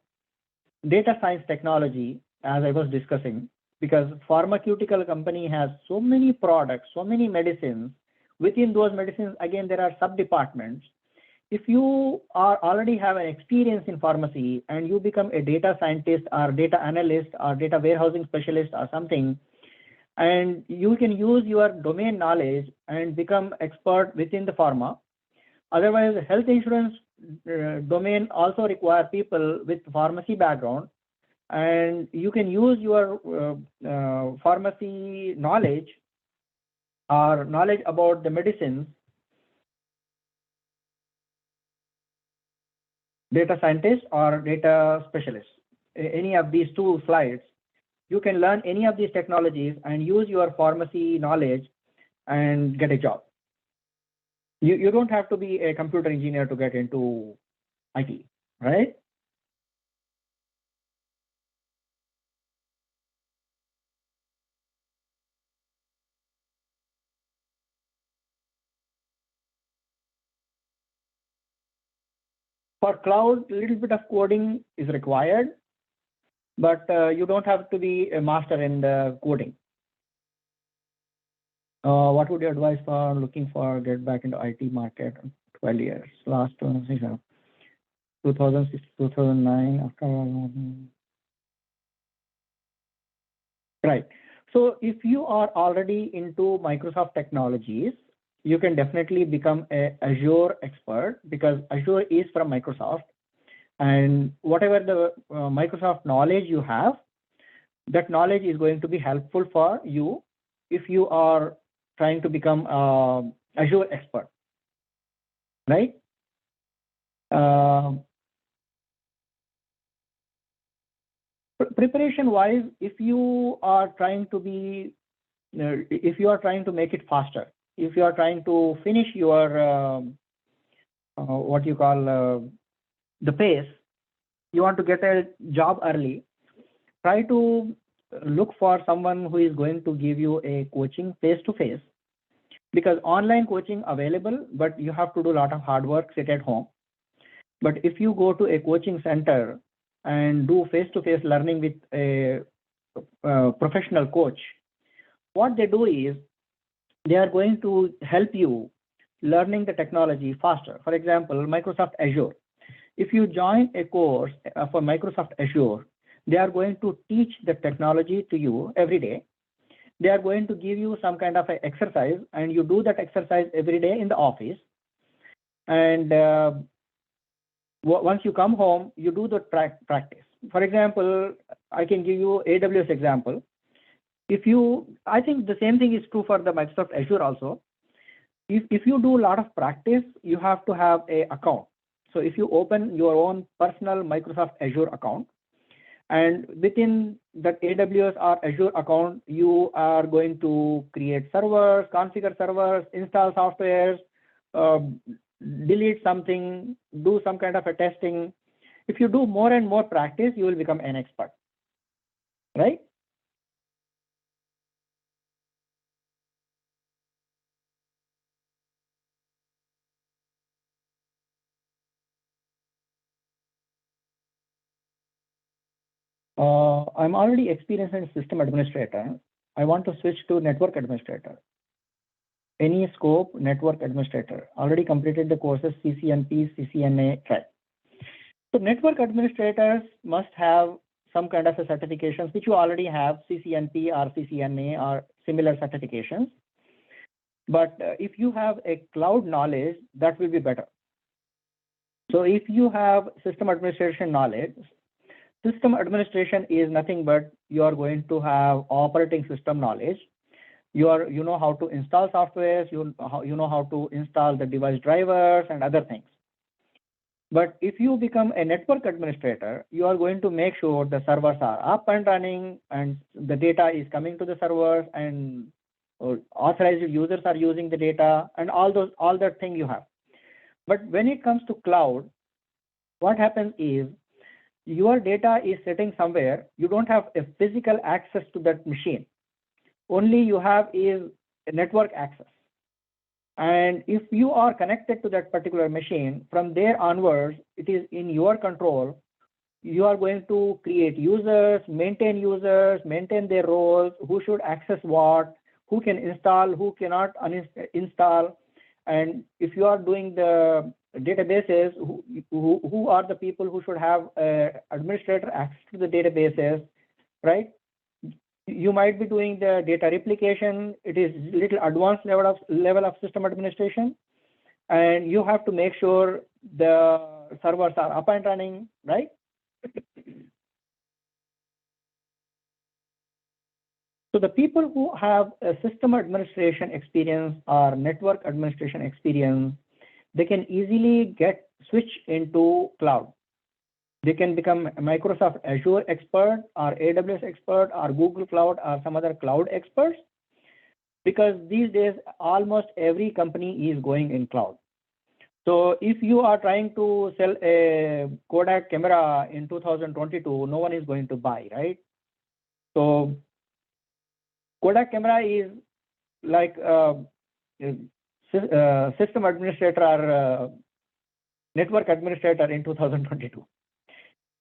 data science technology, as I was discussing, because pharmaceutical company has so many products, so many medicines. Within those medicines, again, there are sub-departments. If you already have an experience in pharmacy and you become a data scientist or data analyst or data warehousing specialist or something, and you can use your domain knowledge and become expert within the pharma. Otherwise, health insurance domain also require people with pharmacy background, and you can use your pharmacy knowledge or knowledge about the medicines, data scientist or data specialist. Any of these 2 slides, you can learn any of these technologies and use your pharmacy knowledge and get a job. You don't have to be a computer engineer to get into IT, right? For cloud, a little bit of coding is required, but you don't have to be a master in the coding. What would you advise for looking for get back into IT market? 12 years, last 2006, 2009, after. Right. So if you are already into Microsoft technologies, you can definitely become a Azure expert, because Azure is from Microsoft, and whatever the Microsoft knowledge you have, that knowledge is going to be helpful for you if you are trying to become Azure expert, right? Preparation wise, if you are trying to be, if you are trying to make it faster, if you are trying to finish your what you call the pace, you want to get a job early, try to look for someone who is going to give you a coaching face to face, because online coaching available, but you have to do a lot of hard work, sit at home. But if you go to a coaching center and do face to face learning with a professional coach, what they do is they are going to help you learning the technology faster. For example, Microsoft Azure. If you join a course for Microsoft Azure, they are going to teach the technology to you every day. They are going to give you some kind of an exercise, and you do that exercise every day in the office. And once you come home, you do the practice. For example, I can give you AWS example. I think the same thing is true for the Microsoft Azure also. If you do a lot of practice, you have to have a account. So if you open your own personal Microsoft Azure account, and within that AWS or Azure account, you are going to create servers, configure servers, install softwares, uh, delete something, do some kind of a testing. If you do more and more practice, you will become an expert, right? I'm already experienced in system administrator. I want to switch to network administrator. Any scope, network administrator. Already completed the courses CCNP, CCNA, track. So network administrators must have some kind of a certifications, which you already have, CCNP or CCNA or similar certifications. But if you have a cloud knowledge, that will be better. So if you have system administration knowledge, system administration is nothing but you are going to have operating system knowledge. You know how to install softwares, you know how to install the device drivers and other things. But if you become a network administrator, you are going to make sure the servers are up and running and the data is coming to the servers and authorized users are using the data and all that thing you have. But when it comes to cloud, what happens is your data is sitting somewhere. You don't have a physical access to that machine. Only you have is a network access. And if you are connected to that particular machine, from there onwards, it is in your control. You are going to create users, maintain their roles, who should access what, who can install, who cannot install. And if you are doing the databases, who are the people who should have administrator access to the databases, right? You might be doing the data replication. It is little advanced level of system administration, and you have to make sure the servers are up and running, right? So the people who have a system administration experience or network administration experience, they can easily switch into cloud. They can become a Microsoft Azure expert or AWS expert or Google Cloud or some other cloud experts, because these days almost every company is going in cloud. So if you are trying to sell a Kodak camera in 2022, no one is going to buy, right? So Kodak camera is like system administrator or network administrator in 2022.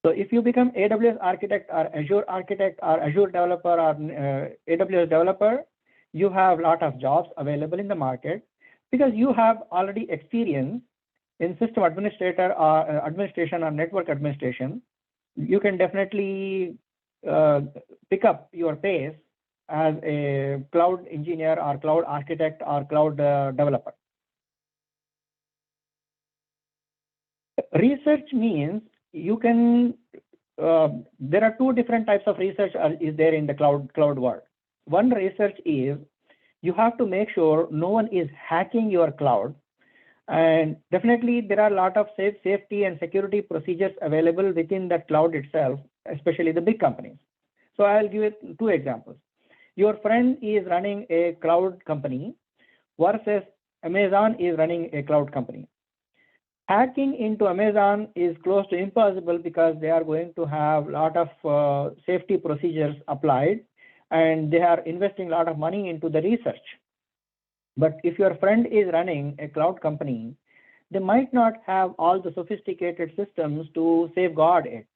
So if you become AWS architect or Azure developer or AWS developer, you have a lot of jobs available in the market because you have already experience in system administrator or administration or network administration. You can definitely pick up your pace as a cloud engineer or cloud architect or cloud developer. Research means you can, there are two different types of research is there in the cloud world. One research is you have to make sure no one is hacking your cloud. And definitely there are a lot of safety and security procedures available within that cloud itself, especially the big companies. So I'll give you two examples. Your friend is running a cloud company versus Amazon is running a cloud company. Hacking into Amazon is close to impossible because they are going to have a lot of safety procedures applied and they are investing a lot of money into the research. But if your friend is running a cloud company, they might not have all the sophisticated systems to safeguard it.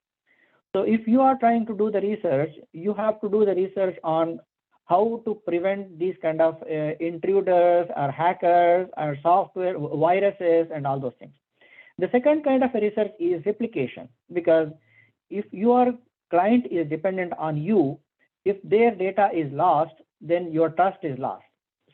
So if you are trying to do the research, you have to do the research on how to prevent these kind of intruders or hackers or software viruses and all those things. The second kind of research is replication, because if your client is dependent on you, if their data is lost, then your trust is lost.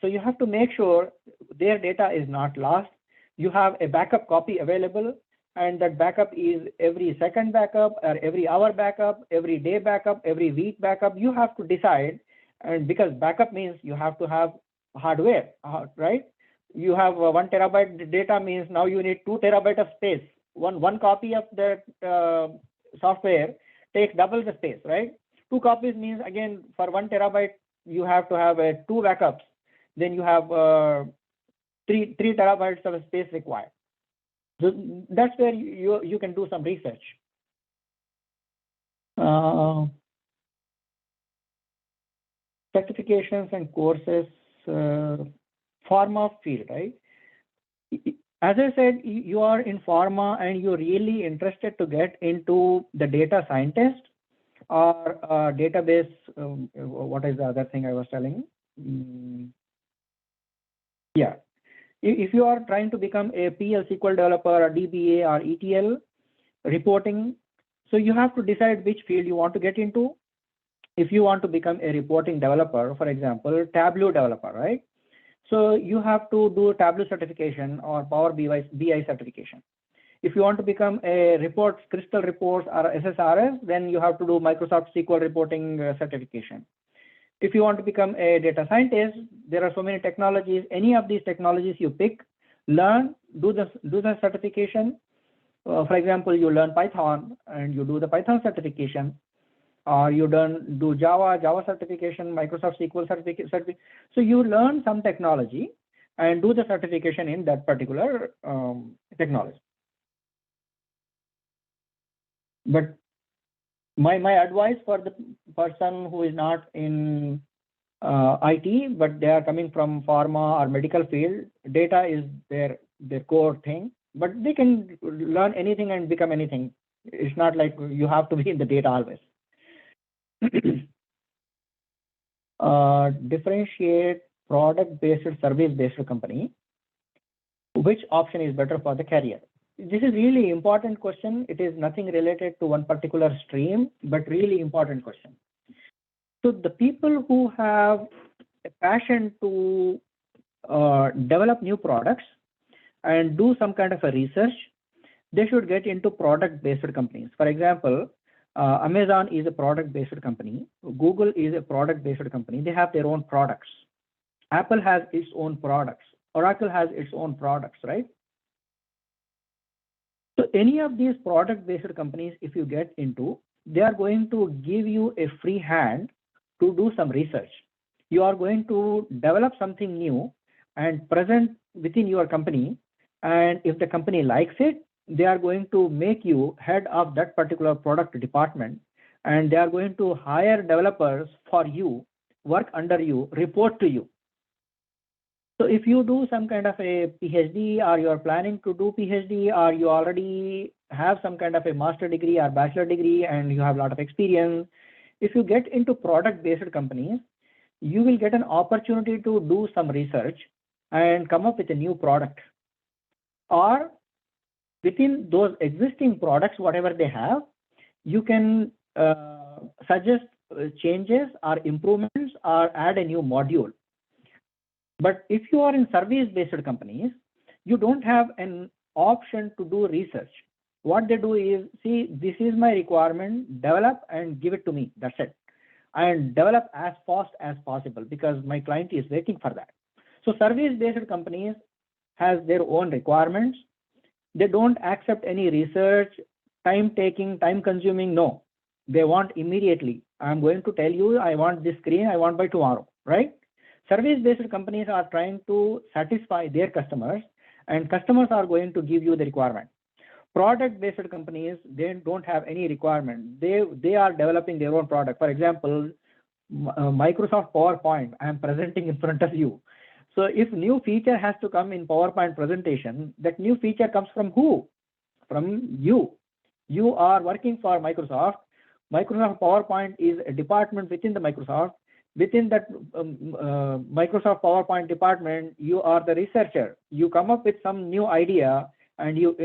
So you have to make sure their data is not lost. You have a backup copy available. and that backup is every second backup or every hour backup, every day backup, every week backup. You have to decide, and because backup means you have to have hardware, right? You have 1 terabyte data means now you need 2 terabyte of space. One copy of that software takes double the space, right? 2 copies means again for 1 terabyte you have to have 2 backups. Then you have 3 terabytes of space required. So that's where you can do some research. Certifications and courses, pharma field, right? As I said, you are in pharma and you're really interested to get into the data scientist or database. What is the other thing I was telling you? Yeah. If you are trying to become a PL SQL developer, a DBA or ETL reporting, so you have to decide which field you want to get into. If you want to become a reporting developer, for example, Tableau developer, right? So you have to do Tableau certification or Power BI certification. If you want to become a reports, Crystal reports or SSRS, then you have to do Microsoft SQL reporting certification. If you want to become a data scientist, there are so many technologies. Any of these technologies you pick, learn, do the certification. For example, you learn Python and you do the Python certification, or you do Java certification, Microsoft SQL certification. So you learn some technology and do the certification in that particular technology. But my advice for the person who is not in IT, but they are coming from pharma or medical field, data is their core thing, but they can learn anything and become anything. It's not like you have to be in the data always. Differentiate product-based, service-based company. Which option is better for the career? This is really important question. It is nothing related to one particular stream, but really important question. So the people who have a passion to develop new products and do some kind of a research, they should get into product-based companies. For example, Amazon is a product-based company. Google is a product-based company. They have their own products. Apple has its own products. Oracle has its own products, right? So any of these product-based companies, if you get into, they are going to give you a free hand to do some research. You are going to develop something new and present within your company. And if the company likes it, they are going to make you head of that particular product department. And they are going to hire developers for you, work under you, report to you. So if you do some kind of a PhD, or you're planning to do PhD, or you already have some kind of a master degree or bachelor degree and you have a lot of experience, if you get into product-based companies, you will get an opportunity to do some research and come up with a new product. Or within those existing products, whatever they have, you can suggest changes or improvements or add a new module. But if you are in service-based companies, you don't have an option to do research. What they do is, see, this is my requirement, develop and give it to me. That's it. And develop as fast as possible because my client is waiting for that. So service-based companies has their own requirements. They don't accept any research, time-taking, time-consuming. No, they want immediately. I'm going to tell you, I want this screen, I want by tomorrow, right? Service-based companies are trying to satisfy their customers, and customers are going to give you the requirement. Product-based companies, they don't have any requirement. They are developing their own product. For example, Microsoft PowerPoint, I am presenting in front of you. So if new feature has to come in PowerPoint presentation, that new feature comes from who? From you. You are working for Microsoft. Microsoft PowerPoint is a department within the Microsoft. Within that Microsoft PowerPoint department, you are the researcher. You come up with some new idea and you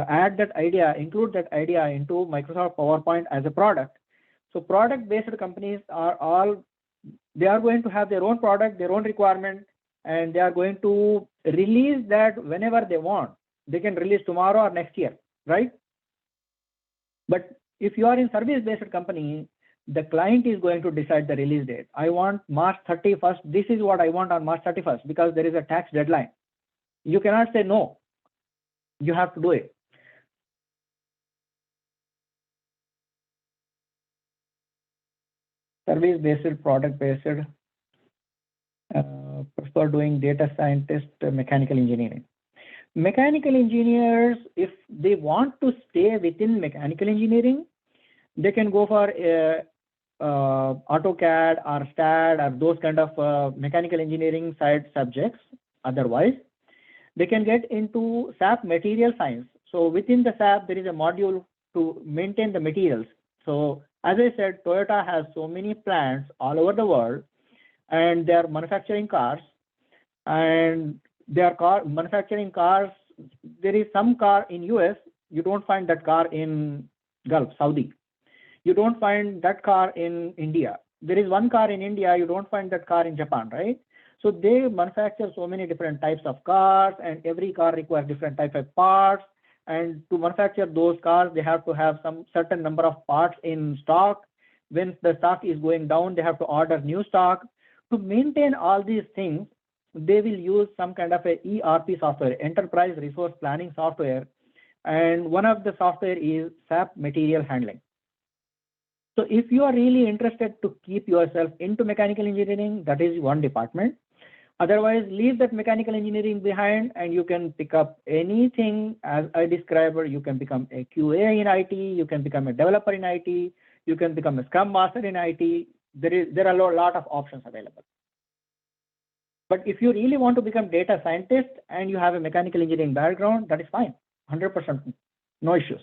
add that idea, include that idea into Microsoft PowerPoint as a product. So product-based companies are all, they are going to have their own product, their own requirement, and they are going to release that whenever they want. they can release tomorrow or next year, right? But if you are in service-based company, the client is going to decide the release date. I want March 31st. This is what I want on March 31st because there is a tax deadline. You cannot say no. You have to do it. Service-based, product-based, prefer doing data scientist, mechanical engineering. Mechanical engineers, if they want to stay within mechanical engineering, they can go for AutoCAD or STAD or those kind of mechanical engineering side subjects. Otherwise, they can get into SAP material science. So within the SAP, there is a module to maintain the materials. So as I said, Toyota has so many plants all over the world, and they are manufacturing cars, and they are manufacturing cars. There is some car in US, you don't find that car in Gulf, Saudi. You don't find that car in India. There is one car in India, you don't find that car in Japan, right? So they manufacture so many different types of cars, and every car requires different type of parts. And to manufacture those cars, they have to have some certain number of parts in stock. When the stock is going down, they have to order new stock. To maintain all these things, they will use some kind of a ERP software, enterprise resource planning software. And one of the software is SAP material handling. So if you are really interested to keep yourself into mechanical engineering, that is one department. Otherwise, leave that mechanical engineering behind and you can pick up anything as I described. You can become a QA in IT, you can become a developer in IT, you can become a Scrum Master in IT. There are a lot of options available. But if you really want to become data scientist and you have a mechanical engineering background, that is fine, 100%, no issues.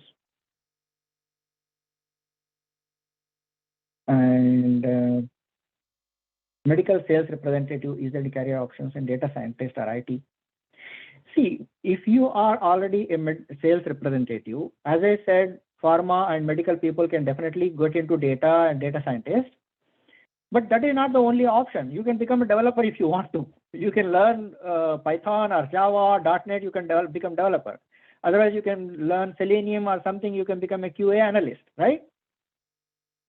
And medical sales representative is the career options in data scientist or IT. See, if you are already a sales representative, as I said, pharma and medical people can definitely get into data and data scientist. But that is not the only option. You can become a developer if you want to. You can learn Python or Java, .NET, you can become developer. Otherwise, you can learn Selenium or something, you can become a QA analyst, right?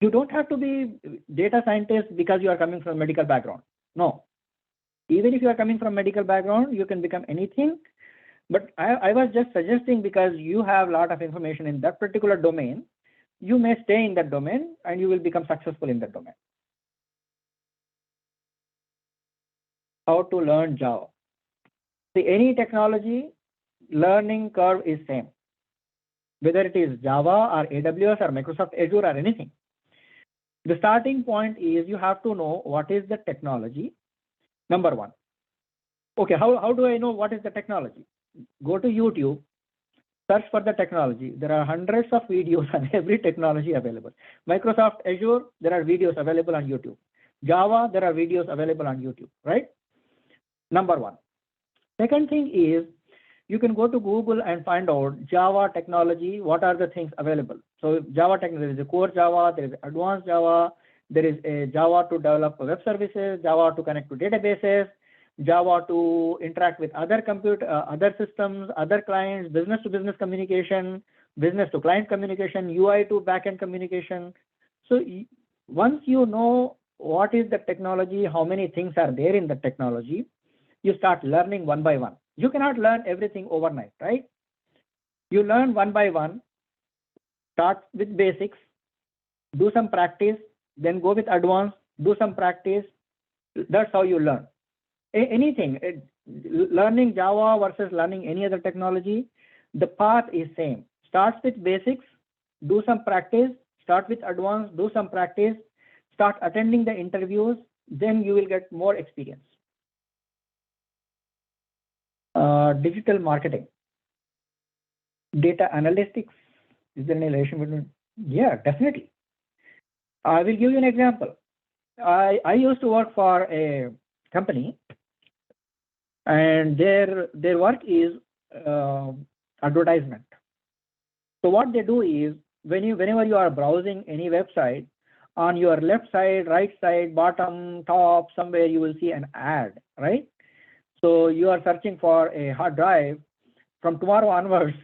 You don't have to be data scientist because you are coming from a medical background. No. Even if you are coming from medical background, you can become anything. But I was just suggesting because you have a lot of information in that particular domain, you may stay in that domain and you will become successful in that domain. How to learn Java? See, any technology, learning curve is same. Whether it is Java or AWS or Microsoft Azure or anything. The starting point is you have to know what is the technology, number one. Okay, how do I know what is the technology? Go to YouTube, search for the technology. There are hundreds of videos on every technology available. Microsoft Azure, there are videos available on YouTube. Java, there are videos available on YouTube, right? Number one. Second thing is, you can go to Google and find out Java technology, what are the things available. So Java technology, there is a core Java, there is advanced Java, there is a Java to develop web services, Java to connect to databases, Java to interact with other other systems, other clients, business to business communication, business to client communication, UI to backend communication. So once you know what is the technology, how many things are there in the technology, you start learning one by one. You cannot learn everything overnight, right? You learn one by one, start with basics, do some practice, then go with advanced, do some practice. That's how you learn. Anything, learning Java versus learning any other technology, the path is same. Starts with basics, do some practice, start with advanced, do some practice, start attending the interviews, then you will get more experience. Digital marketing, data analytics, is there any relation between? Yeah, definitely. I will give you an example. I used to work for a company, and their work is advertisement. So what they do is, whenever you are browsing any website, on your left side, right side, bottom, top, somewhere you will see an ad, right? So you are searching for a hard drive. from tomorrow onwards,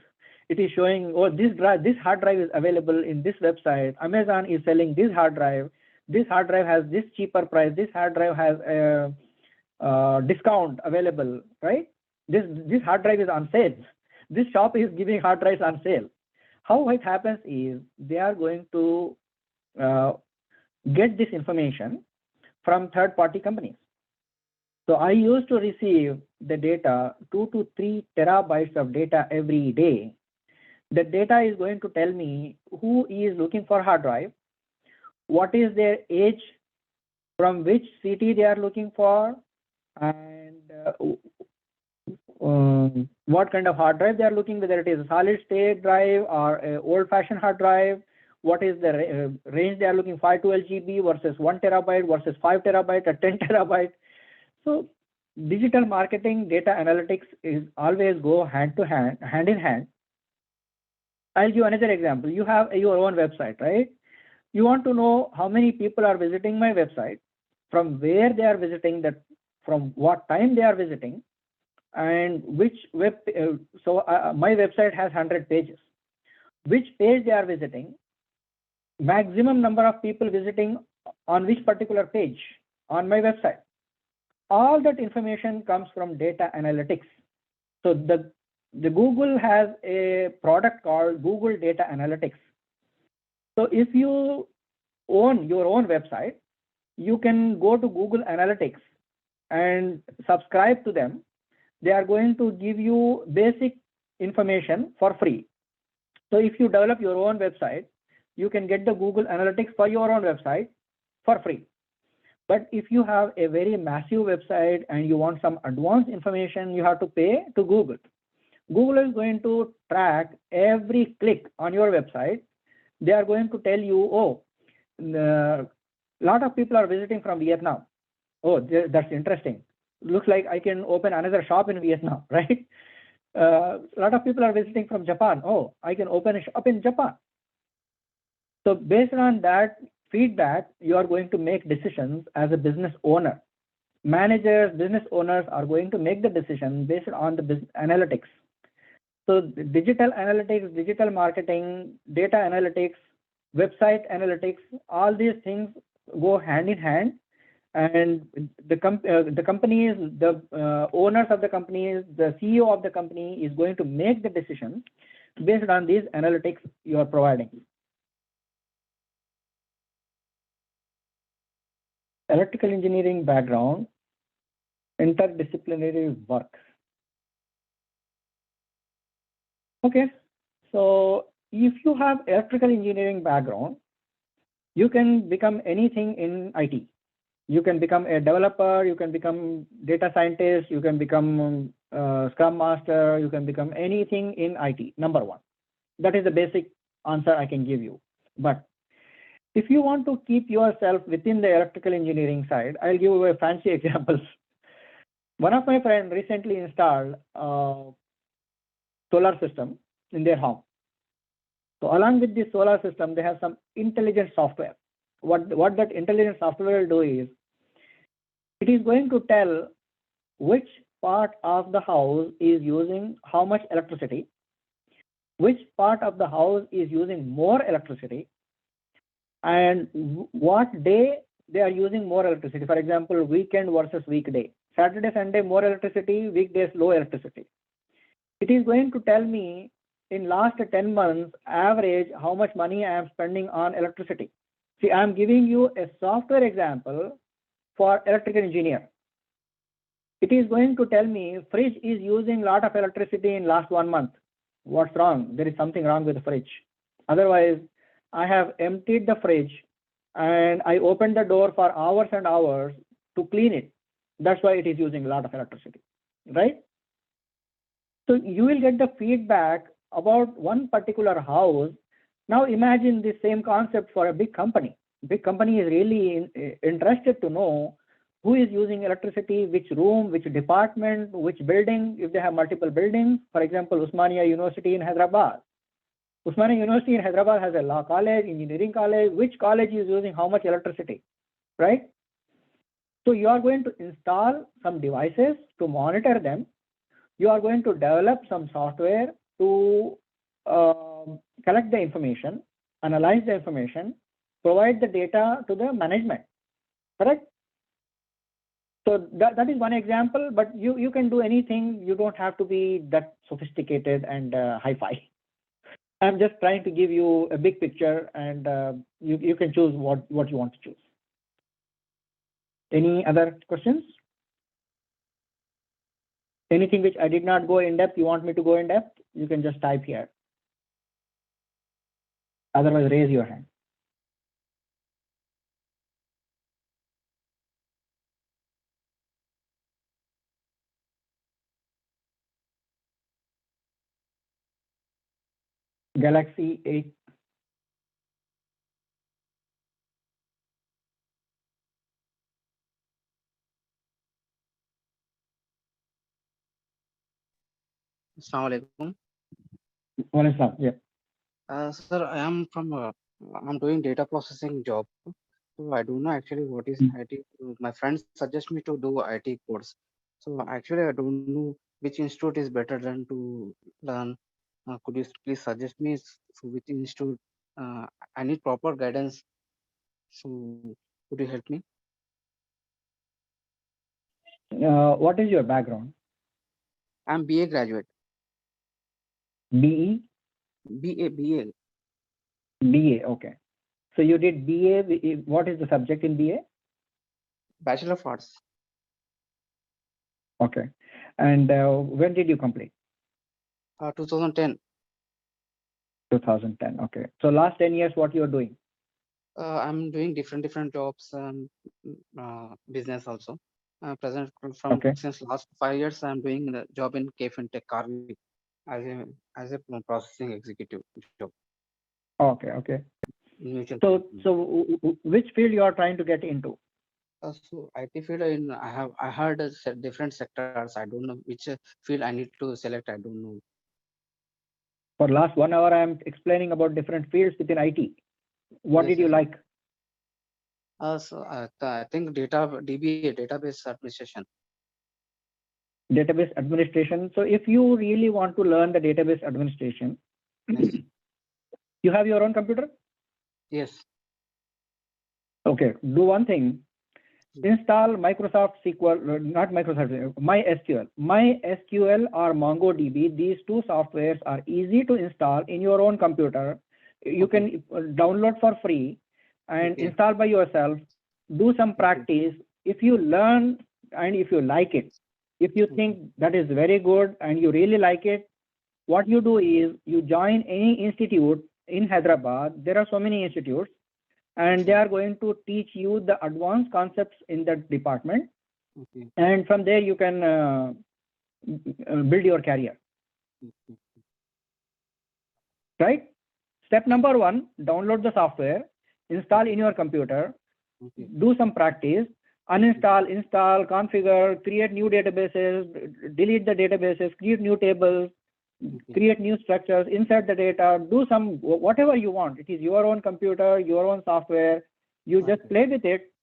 it is showing, oh, this hard drive is available in this website. Amazon is selling this hard drive. This hard drive has this cheaper price. This hard drive has a discount available, right? This hard drive is on sale. This shop is giving hard drives on sale. How it happens is they are going to get this information from third-party companies. So I used to receive the data, 2 to 3 terabytes of data every day. The data is going to tell me who is looking for hard drive, what is their age, from which city they are looking for, and what kind of hard drive they are looking, whether it is a solid state drive or an old-fashioned hard drive, what is the range they are looking, 512 GB versus 1 terabyte versus 5 terabyte or 10 terabyte. So digital marketing, data analytics is always go hand in hand. I'll give another example. You have your own website, right? You want to know how many people are visiting my website, from where they are visiting, that from what time they are visiting, and which web. My website has 100 pages. Which page they are visiting, maximum number of people visiting on which particular page on my website. All that information comes from data analytics. So the Google has a product called Google Data Analytics. So if you own your own website, you can go to Google Analytics and subscribe to them. They are going to give you basic information for free. So if you develop your own website, you can get the Google Analytics for your own website for free. But if you have a very massive website and you want some advanced information, you have to pay to Google. Google is going to track every click on your website. They are going to tell you, oh, a lot of people are visiting from Vietnam. Oh, that's interesting. Looks like I can open another shop in Vietnam, right? A lot of people are visiting from Japan. Oh, I can open a shop in Japan. So based on that feedback, you are going to make decisions as a business owner. Managers, business owners are going to make the decision based on the business analytics. So digital analytics, digital marketing, data analytics, website analytics, all these things go hand in hand. And the companies, the owners of the companies, the CEO of the company is going to make the decision based on these analytics you are providing. Electrical engineering background, interdisciplinary work. Okay, so if you have electrical engineering background, you can become anything in IT. You can become a developer, you can become data scientist, you can become Scrum Master, you can become anything in IT, number one. That is the basic answer I can give you. But if you want to keep yourself within the electrical engineering side, I'll give you a fancy examples. One of my friends recently installed a solar system in their home. So along with this solar system, they have some intelligent software. What that intelligent software will do is, it is going to tell which part of the house is using how much electricity, which part of the house is using more electricity, and what day they are using more electricity. For example, weekend versus weekday. Saturday, Sunday, more electricity, weekdays, low electricity. It is going to tell me in last 10 months, average, how much money I am spending on electricity. See, I am giving you a software example for electrical engineer. It is going to tell me fridge is using a lot of electricity in last 1 month. What's wrong? There is something wrong with the fridge. Otherwise, I have emptied the fridge and I opened the door for hours and hours to clean it. That's why it is using a lot of electricity, right? So you will get the feedback about one particular house. Now imagine the same concept for a big company. Big company is really interested to know who is using electricity, which room, which department, which building, if they have multiple buildings. For example, Usmania University in Hyderabad. Usmania University in Hyderabad has a law college, engineering college. Which college is using how much electricity, right? So you are going to install some devices to monitor them. you are going to develop some software to collect the information, analyze the information, provide the data to the management, correct? So that is one example, but you can do anything. You don't have to be that sophisticated and hi-fi. I'm just trying to give you a big picture, and you can choose what you want to choose. Any other questions? Anything which I did not go in depth, you want me to go in depth, you can just type here. Otherwise, raise your hand. Galaxy 8. Assalamu alaikum. What is that? Yeah. Sir, I'm doing data processing job. So I don't know actually what is IT. My friends suggest me to do IT course. So actually I don't know which institute is better than to learn. Could you please suggest me which institute? I need proper guidance. So could you help me? What is your background? I'm BA graduate. BE? BA. BA, okay. So you did BA. What is the subject in BA? Bachelor of Arts. Okay. And when did you complete? 2010. 2010. Okay. So last 10 years, what you are doing? I'm doing different jobs and business also. Present from Okay. since last 5 years, I'm doing the job in K Fintech Carvi as a processing executive job. Okay. Okay. Mutual So fund. which field you are trying to get into? So IT field in I heard different sectors. I don't know which field I need to select. I don't know. For last 1 hour, I am explaining about different fields within IT. What Yes, did you yes. like? So I think DBA, database administration. Database administration. So if you really want to learn the database administration, Yes. you have your own computer? Yes. Okay. Do one thing. Install Microsoft SQL, not Microsoft, MySQL. MySQL or MongoDB, these two softwares are easy to install in your own computer. You can download for free and install by yourself. Do some practice. If you learn and if you like it, if you think that is very good and you really like it, what you do is you join any institute in Hyderabad. There are so many institutes, and they are going to teach you the advanced concepts in that department. And from there you can build your career. Right? Step number 1, download the software, install in your computer, do some practice, uninstall, install, configure, create new databases, delete the databases, create new tables, create new structures, insert the data, do some whatever you want. It is your own computer, your own software. You just play with it.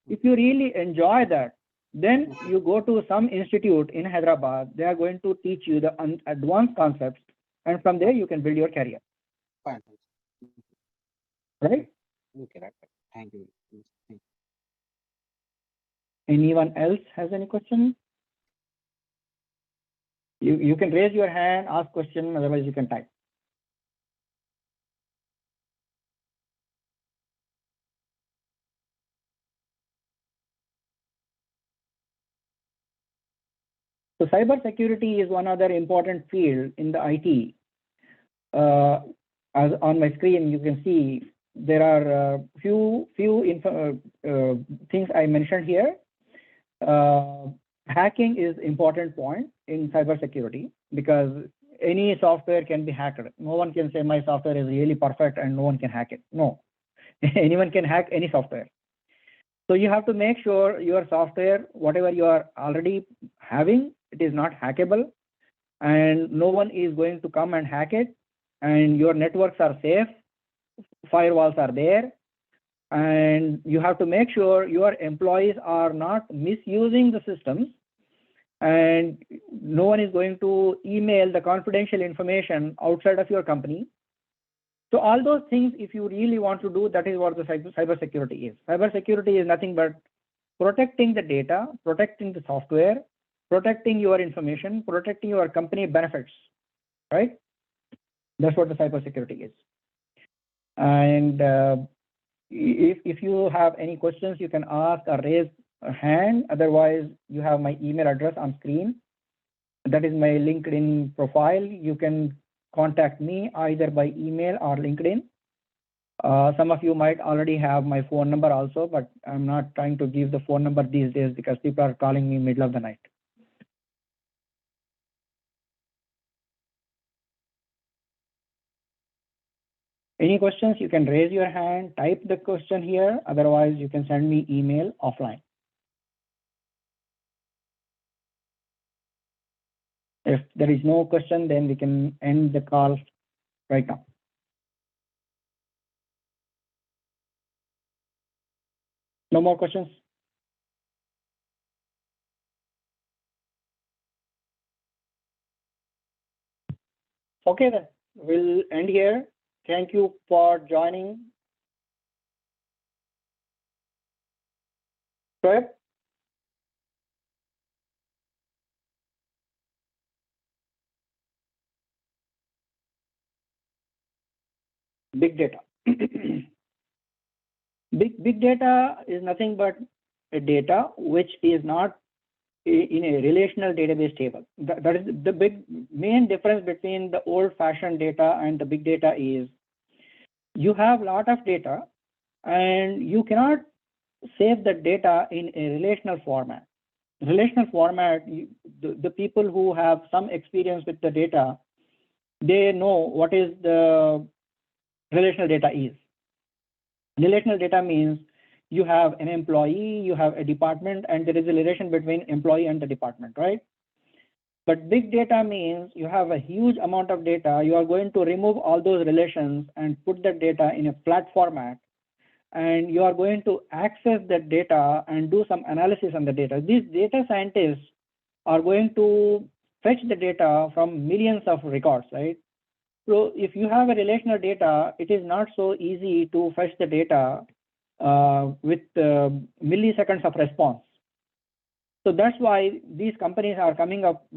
If you really enjoy that, then you go to some institute in Hyderabad. They are going to teach you the advanced concepts, and from there you can build your career. Fine. Right? Okay, right. Thank you. Anyone else has any question? You can raise your hand, ask question, otherwise you can type. So cyber security is one other important field in the IT. As on my screen, you can see there are few things I mentioned here. Hacking is important point in cybersecurity because any software can be hacked. No one can say my software is really perfect and no one can hack it. No, anyone can hack any software. So you have to make sure your software, whatever you are already having, it is not hackable, and no one is going to come and hack it, and your networks are safe, firewalls are there, and you have to make sure your employees are not misusing the systems and no one is going to email the confidential information outside of your company. So all those things, if you really want to do, that is what the cybersecurity is. Cybersecurity is nothing but protecting the data, protecting the software, protecting your information, protecting your company benefits, right? That's what the cybersecurity is. And if you have any questions, you can ask or raise a hand. Otherwise, you have my email address on screen. That is my LinkedIn profile. You can contact me either by email or LinkedIn. Some of you might already have my phone number also, but I'm not trying to give the phone number these days because people are calling me middle of the night. Any questions, you can raise your hand, type the question here. Otherwise, you can send me email offline. If there is no question, then we can end the call right now. No more questions? Okay, then we'll end here. Thank you for joining. Shoaib? Big data. Big data is nothing but a data which is not in a relational database table. That is the main difference between the old-fashioned data and the big data is you have a lot of data and you cannot save the data in a relational format. Relational format, the people who have some experience with the data, they know what is the relational data is. Relational data means you have an employee, you have a department, and there is a relation between employee and the department, right? But big data means you have a huge amount of data. You are going to remove all those relations and put the data in a flat format, and you are going to access that data and do some analysis on the data. These data scientists are going to fetch the data from millions of records, right? So if you have a relational data, it is not so easy to fetch the data with milliseconds of response. So that's why these companies are coming up